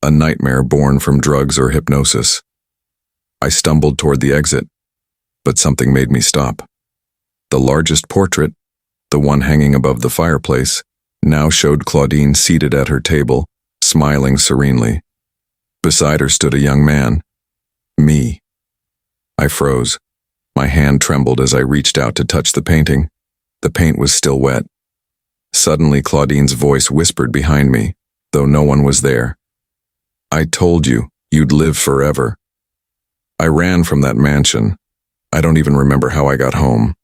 a nightmare born from drugs or hypnosis. I stumbled toward the exit, but something made me stop. The largest portrait, the one hanging above the fireplace, now showed Claudine seated at her table, smiling serenely. Beside her stood a young man. Me. I froze. My hand trembled as I reached out to touch the painting. The paint was still wet. Suddenly, Claudine's voice whispered behind me, though no one was there. "I told you, you'd live forever." I ran from that mansion. I don't even remember how I got home.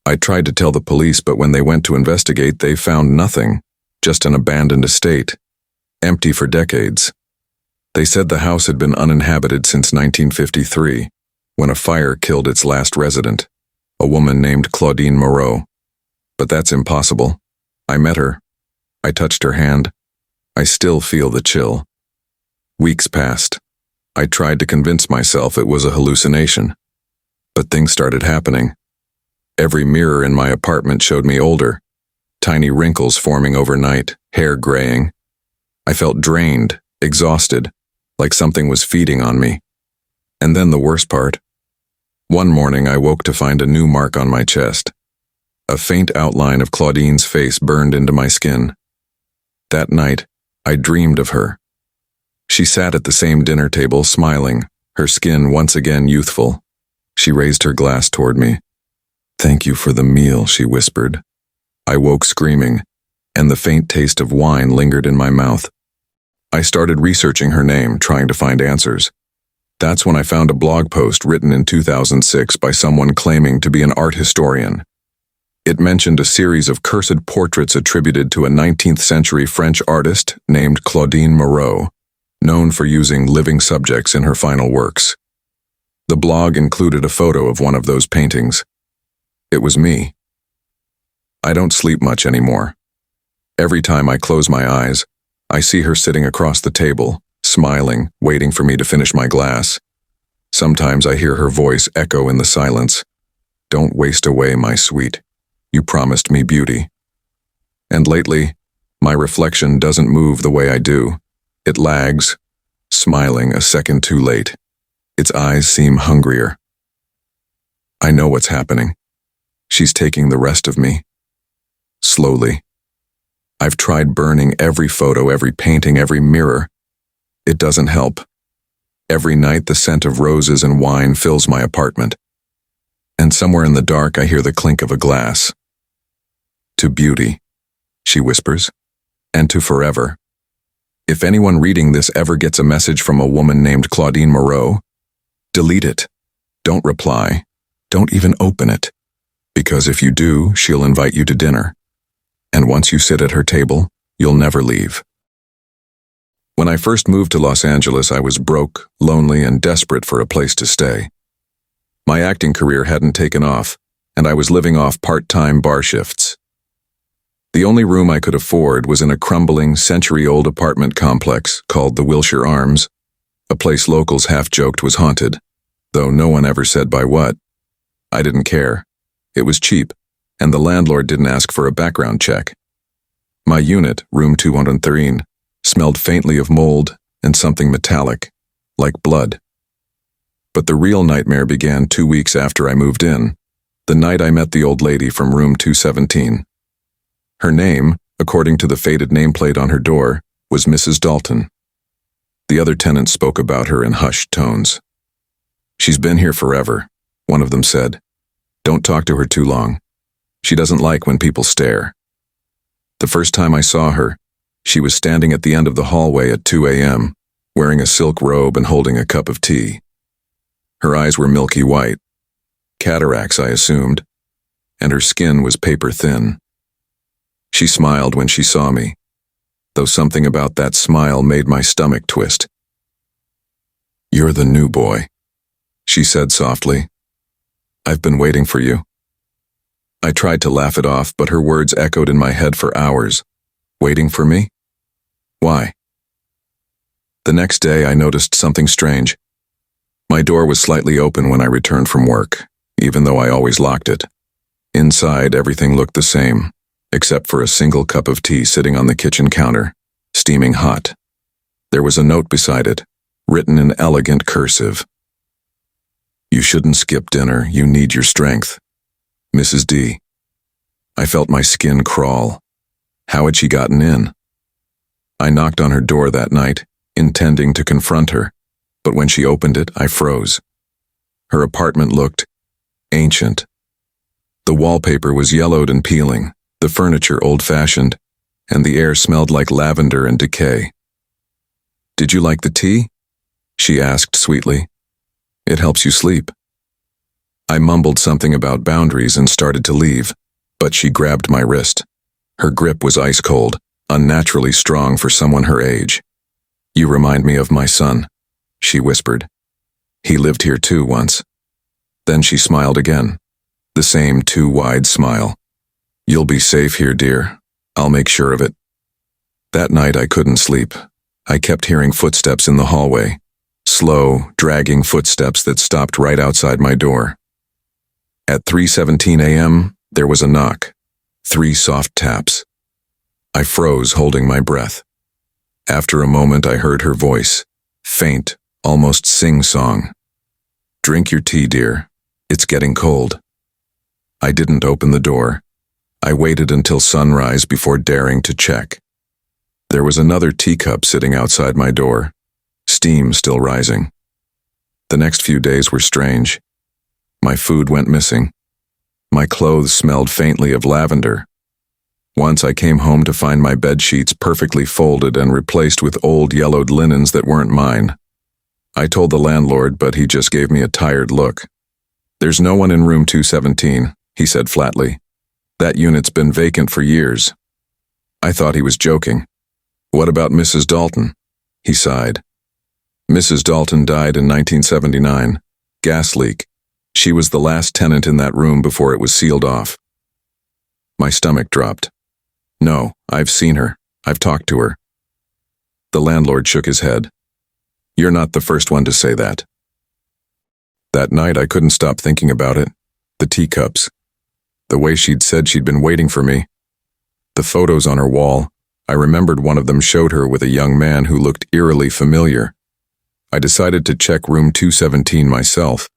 I tried to tell the police, but when they went to investigate, they found nothing, just an abandoned estate, empty for decades. They said the house had been uninhabited since 1953, when a fire killed its last resident. a woman named Claudine Moreau. But that's impossible. I met her. I touched her hand. I still feel the chill. Weeks passed. I tried to convince myself it was a hallucination. But things started happening. Every mirror in my apartment showed me older, tiny wrinkles forming overnight, hair graying. I felt drained, exhausted, like something was feeding on me. And then the worst part. One morning I woke to find a new mark on my chest. A faint outline of Claudine's face burned into my skin. That night, I dreamed of her. She sat at the same dinner table, smiling, her skin once again youthful. She raised her glass toward me. "Thank you for the meal," she whispered. I woke screaming, and the faint taste of wine lingered in my mouth. I started researching her name, trying to find answers. That's when I found a blog post written in 2006 by someone claiming to be an art historian. It mentioned a series of cursed portraits attributed to a 19th century French artist named Claudine Moreau, known for using living subjects in her final works. The blog included a photo of one of those paintings. It was me. I don't sleep much anymore. Every time I close my eyes, I see her sitting across the table, smiling, waiting for me to finish my glass. Sometimes I hear her voice echo in the silence. "Don't waste away, my sweet. You promised me beauty." And lately, my reflection doesn't move the way I do. It lags, smiling a second too late. Its eyes seem hungrier. I know what's happening. She's taking the rest of me. Slowly. I've tried burning every photo, every painting, every mirror. It doesn't help. Every night the scent of roses and wine fills my apartment. And somewhere in the dark I hear the clink of a glass. "To beauty," she whispers, "and to forever." If anyone reading this ever gets a message from a woman named Claudine Moreau, delete it. Don't reply. Don't even open it. Because if you do, she'll invite you to dinner. And once you sit at her table, you'll never leave. When I first moved to Los Angeles, I was broke, lonely, and desperate for a place to stay. My acting career hadn't taken off, and I was living off part-time bar shifts. The only room I could afford was in a crumbling, century-old apartment complex called the Wilshire Arms, a place locals half-joked was haunted, though no one ever said by what. I didn't care. It was cheap, and the landlord didn't ask for a background check. My unit, room 213, smelled faintly of mold and something metallic, like blood. But the real nightmare began 2 weeks after I moved in, the night I met the old lady from room 217. Her name, according to the faded nameplate on her door, was Mrs. Dalton. The other tenants spoke about her in hushed tones. "She's been here forever," one of them said. "Don't talk to her too long. She doesn't like when people stare." The first time I saw her, she was standing at the end of the hallway at 2 a.m., wearing a silk robe and holding a cup of tea. Her eyes were milky white, cataracts I assumed, and her skin was paper thin. She smiled when she saw me, though something about that smile made my stomach twist. "You're the new boy," she said softly. "I've been waiting for you." I tried to laugh it off, but her words echoed in my head for hours. Waiting for me? Why? The next day I noticed something strange. My door was slightly open when I returned from work, even though I always locked it. Inside, everything looked the same, except for a single cup of tea sitting on the kitchen counter, steaming hot. There was a note beside it, written in elegant cursive. "You shouldn't skip dinner. You need your strength. Mrs. D." I felt my skin crawl. How had she gotten in? I knocked on her door that night, intending to confront her, but when she opened it, I froze. Her apartment looked ancient. The wallpaper was yellowed and peeling, the furniture old-fashioned, and the air smelled like lavender and decay. "Did you like the tea?" she asked sweetly. "It helps you sleep." I mumbled something about boundaries and started to leave, but she grabbed my wrist. Her grip was ice cold, unnaturally strong for someone her age. "You remind me of my son," she whispered. "He lived here too once." Then she smiled again. The same too wide smile. "You'll be safe here, dear. I'll make sure of it." That night I couldn't sleep. I kept hearing footsteps in the hallway. Slow, dragging footsteps that stopped right outside my door. At 3:17 a.m., there was a knock. 3 soft taps. I froze, holding my breath. After a moment, I heard her voice, faint, almost sing-song. "Drink your tea, dear. It's getting cold." I didn't open the door. I waited until sunrise before daring to check. There was another teacup sitting outside my door, steam still rising. The next few days were strange. My food went missing. My clothes smelled faintly of lavender. Once I came home to find my bed sheets perfectly folded and replaced with old yellowed linens that weren't mine. I told the landlord, but he just gave me a tired look. "There's no one in room 217, he said flatly. "That unit's been vacant for years." I thought he was joking. "What about Mrs. Dalton?" He sighed. "Mrs. Dalton died in 1979. Gas leak. She was the last tenant in that room before it was sealed off." My stomach dropped. "No, I've seen her. I've talked to her." The landlord shook his head. "You're not the first one to say that." That night I couldn't stop thinking about it. The teacups. The way she'd said she'd been waiting for me. The photos on her wall. I remembered one of them showed her with a young man who looked eerily familiar. I decided to check room 217 myself.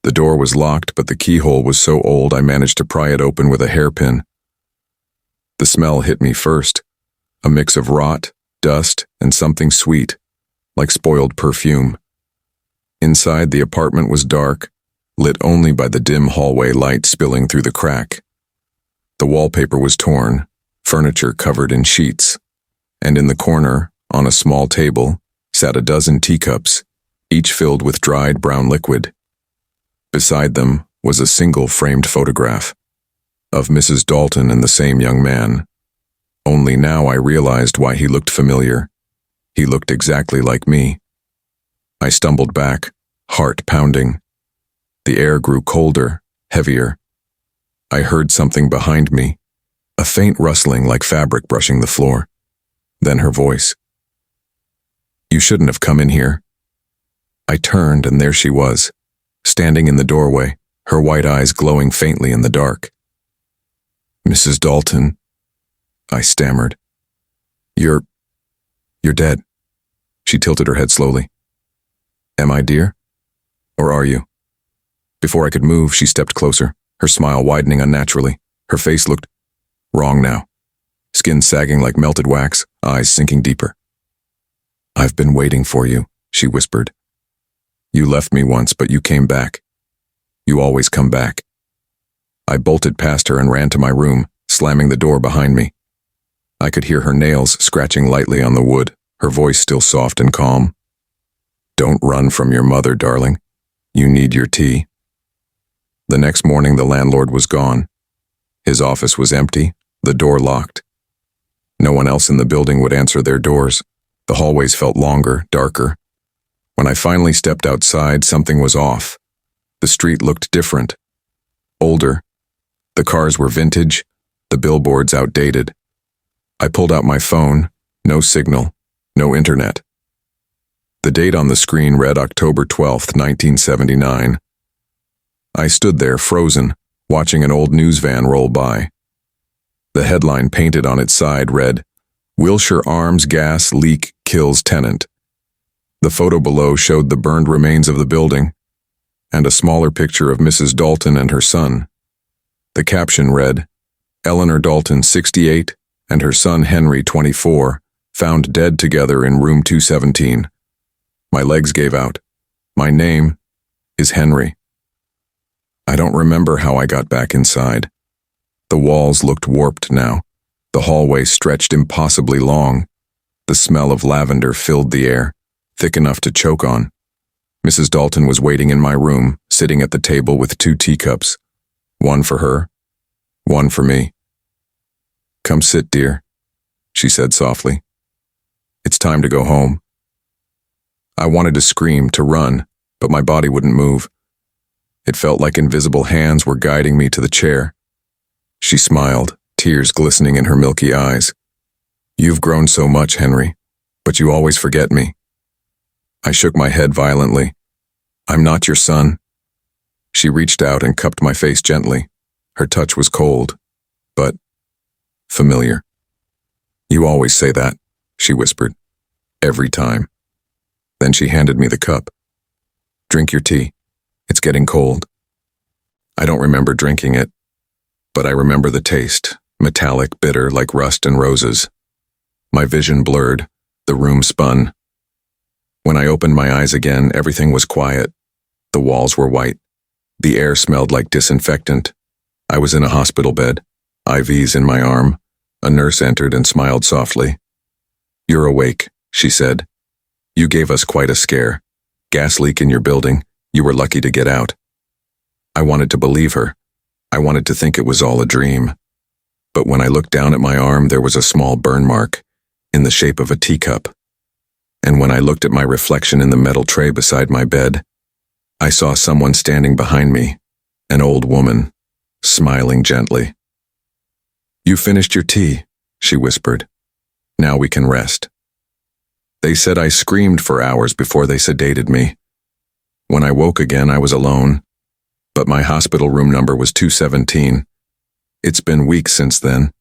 The door was locked, but the keyhole was so old I managed to pry it open with a hairpin. The smell hit me first, a mix of rot, dust, and something sweet, like spoiled perfume. Inside, the apartment was dark, lit only by the dim hallway light spilling through the crack. The wallpaper was torn, furniture covered in sheets, and in the corner, on a small table, sat a dozen teacups, each filled with dried brown liquid. Beside them was a single framed photograph of Mrs. Dalton and the same young man. Only now I realized why he looked familiar. He looked exactly like me. I stumbled back, heart pounding. The air grew colder, heavier. I heard something behind me, a faint rustling like fabric brushing the floor. Then her voice. "You shouldn't have come in here." I turned, and there she was, standing in the doorway, her white eyes glowing faintly in the dark. "Mrs. Dalton," I stammered. You're dead." She tilted her head slowly. "Am I, dear? Or are you?" Before I could move, she stepped closer, her smile widening unnaturally. Her face looked wrong now, skin sagging like melted wax, eyes sinking deeper. "I've been waiting for you," she whispered. "You left me once, but you came back. You always come back." I bolted past her and ran to my room, slamming the door behind me. I could hear her nails scratching lightly on the wood, her voice still soft and calm. "Don't run from your mother, darling. You need your tea." The next morning, the landlord was gone. His office was empty, the door locked. No one else in the building would answer their doors. The hallways felt longer, darker. When I finally stepped outside, something was off. The street looked different. Older. The cars were vintage, the billboards outdated. I pulled out my phone. No signal, no internet. The date on the screen read October 12th, 1979. I stood there, frozen, watching an old news van roll by. The headline painted on its side read, "Wilshire Arms Gas Leak Kills Tenant." The photo below showed the burned remains of the building, and a smaller picture of Mrs. Dalton and her son. The caption read, "Eleanor Dalton, 68, and her son Henry, 24, found dead together in room 217. My legs gave out. My name is Henry." I don't remember how I got back inside. The walls looked warped now. The hallway stretched impossibly long. The smell of lavender filled the air, thick enough to choke on. Mrs. Dalton was waiting in my room, sitting at the table with 2 teacups. One for her, one for me. "Come sit, dear," she said softly. "It's time to go home." I wanted to scream, to run, but my body wouldn't move. It felt like invisible hands were guiding me to the chair. She smiled, tears glistening in her milky eyes. "You've grown so much, Henry, but you always forget me." I shook my head violently. "I'm not your son." She reached out and cupped my face gently. Her touch was cold, but familiar. "You always say that," she whispered. "Every time." Then she handed me the cup. "Drink your tea. It's getting cold." I don't remember drinking it, but I remember the taste, metallic, bitter, like rust and roses. My vision blurred, the room spun. When I opened my eyes again, everything was quiet. The walls were white. The air smelled like disinfectant. I was in a hospital bed, IVs in my arm. A nurse entered and smiled softly. "You're awake," she said. "You gave us quite a scare. Gas leak in your building. You were lucky to get out." I wanted to believe her. I wanted to think it was all a dream. But when I looked down at my arm, there was a small burn mark, in the shape of a teacup. And when I looked at my reflection in the metal tray beside my bed, I saw someone standing behind me, an old woman, smiling gently. "You finished your tea," she whispered. "Now we can rest." They said I screamed for hours before they sedated me. When I woke again, I was alone, but my hospital room number was 217. It's been weeks since then.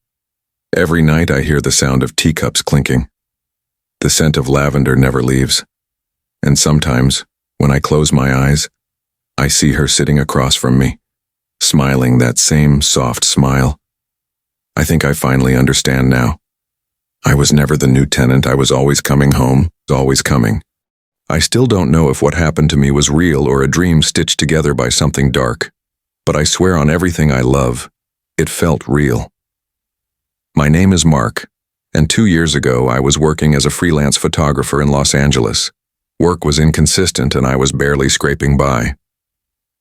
Every night I hear the sound of teacups clinking. The scent of lavender never leaves. And sometimes, when I close my eyes, I see her sitting across from me, smiling that same soft smile. I think I finally understand now. I was never the new tenant. I was always coming home, always coming. I still don't know if what happened to me was real or a dream stitched together by something dark, but I swear on everything I love, it felt real. My name is Mark, and 2 years ago I was working as a freelance photographer in Los Angeles. Work was inconsistent and I was barely scraping by.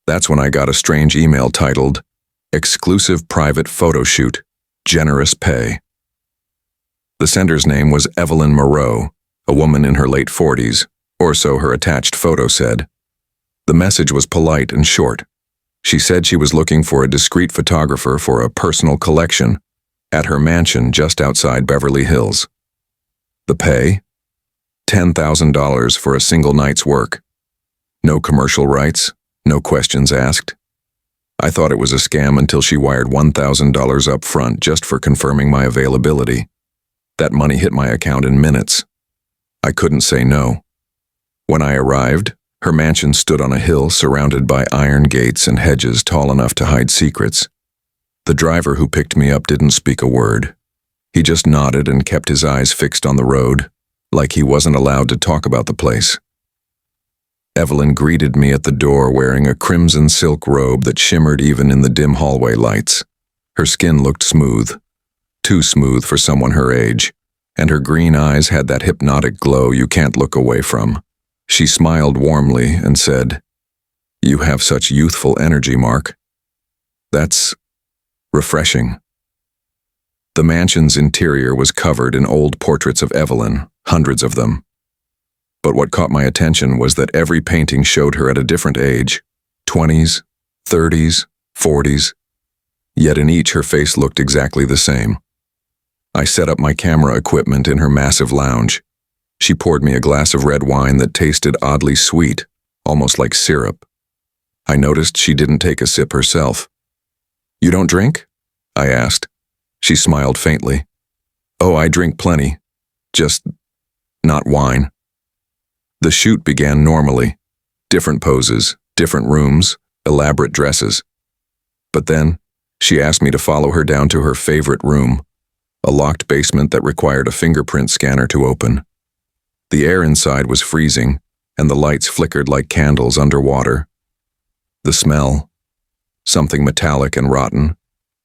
That's when I got a strange email titled, "Exclusive Private Photo Shoot, Generous Pay." The sender's name was Evelyn Moreau, a woman in her late 40s, or so her attached photo said. The message was polite and short. She said she was looking for a discreet photographer for a personal collection at her mansion just outside Beverly Hills. The pay? $10,000 for a single night's work. No commercial rights, no questions asked. I thought it was a scam until she wired $1,000 up front just for confirming my availability. That money hit my account in minutes. I couldn't say no. When I arrived, her mansion stood on a hill surrounded by iron gates and hedges tall enough to hide secrets. The driver who picked me up didn't speak a word. He just nodded and kept his eyes fixed on the road, like he wasn't allowed to talk about the place. Evelyn greeted me at the door wearing a crimson silk robe that shimmered even in the dim hallway lights. Her skin looked smooth, too smooth for someone her age, and her green eyes had that hypnotic glow you can't look away from. She smiled warmly and said, "You have such youthful energy, Mark. That's refreshing." The mansion's interior was covered in old portraits of Evelyn, hundreds of them. But what caught my attention was that every painting showed her at a different age, 20s, 30s, 40s. Yet in each her face looked exactly the same. I set up my camera equipment in her massive lounge. She poured me a glass of red wine that tasted oddly sweet, almost like syrup. I noticed she didn't take a sip herself. "You don't drink?" I asked. She smiled faintly. "Oh, I drink plenty. Just not wine." The shoot began normally. Different poses, different rooms, elaborate dresses. But then, she asked me to follow her down to her favorite room, a locked basement that required a fingerprint scanner to open. The air inside was freezing, and the lights flickered like candles underwater. The smell, something metallic and rotten,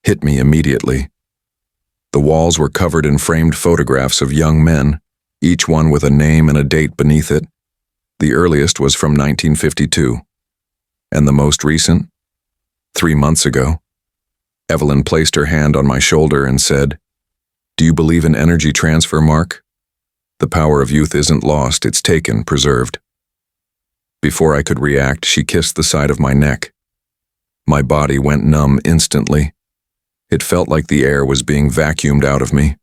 hit me immediately. The walls were covered in framed photographs of young men, each one with a name and a date beneath it. The earliest was from 1952, and the most recent, 3 months ago. Evelyn placed her hand on my shoulder and said, "Do you believe in energy transfer, Mark? The power of youth isn't lost, it's taken, preserved." Before I could react, she kissed the side of my neck, My body went numb instantly. It felt like the air was being vacuumed out of me.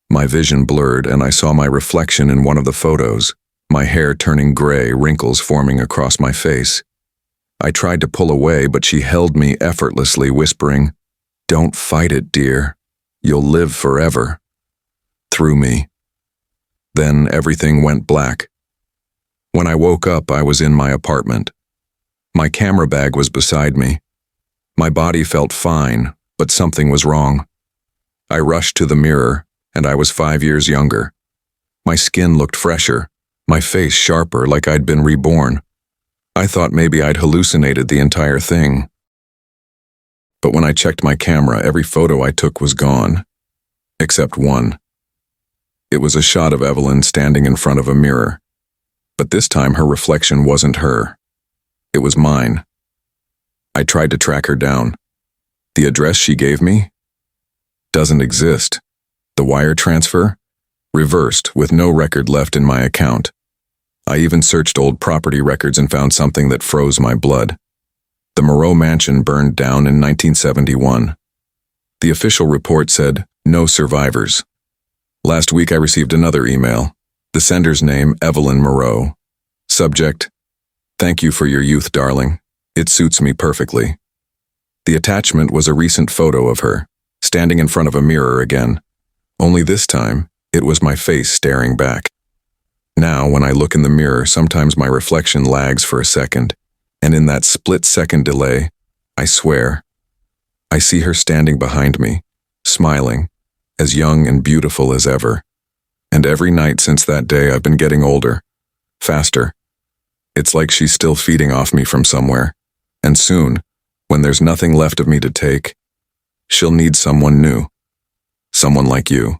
My vision blurred and I saw my reflection in one of the photos, my hair turning gray, wrinkles forming across my face. I tried to pull away, but she held me effortlessly, whispering, "Don't fight it, dear. You'll live forever." Through me. Then everything went black. When I woke up, I was in my apartment. My camera bag was beside me. My body felt fine, but something was wrong. I rushed to the mirror, and I was 5 years younger. My skin looked fresher, my face sharper, like I'd been reborn. I thought maybe I'd hallucinated the entire thing. But when I checked my camera, every photo I took was gone. Except one. It was a shot of Evelyn standing in front of a mirror. But this time her reflection wasn't her. It was mine. I tried to track her down. The address she gave me? Doesn't exist. The wire transfer? Reversed, with no record left in my account. I even searched old property records and found something that froze my blood. The Moreau mansion burned down in 1971. The official report said, "No survivors." Last week I received another email. The sender's name, Evelyn Moreau. Subject, "Thank you for your youth, darling. It suits me perfectly." The attachment was a recent photo of her, standing in front of a mirror again. Only this time, it was my face staring back. Now, when I look in the mirror, sometimes my reflection lags for a second, and in that split-second delay, I swear, I see her standing behind me, smiling, as young and beautiful as ever. And every night since that day, I've been getting older, faster. It's like she's still feeding off me from somewhere. And soon, when there's nothing left of me to take, she'll need someone new. Someone like you.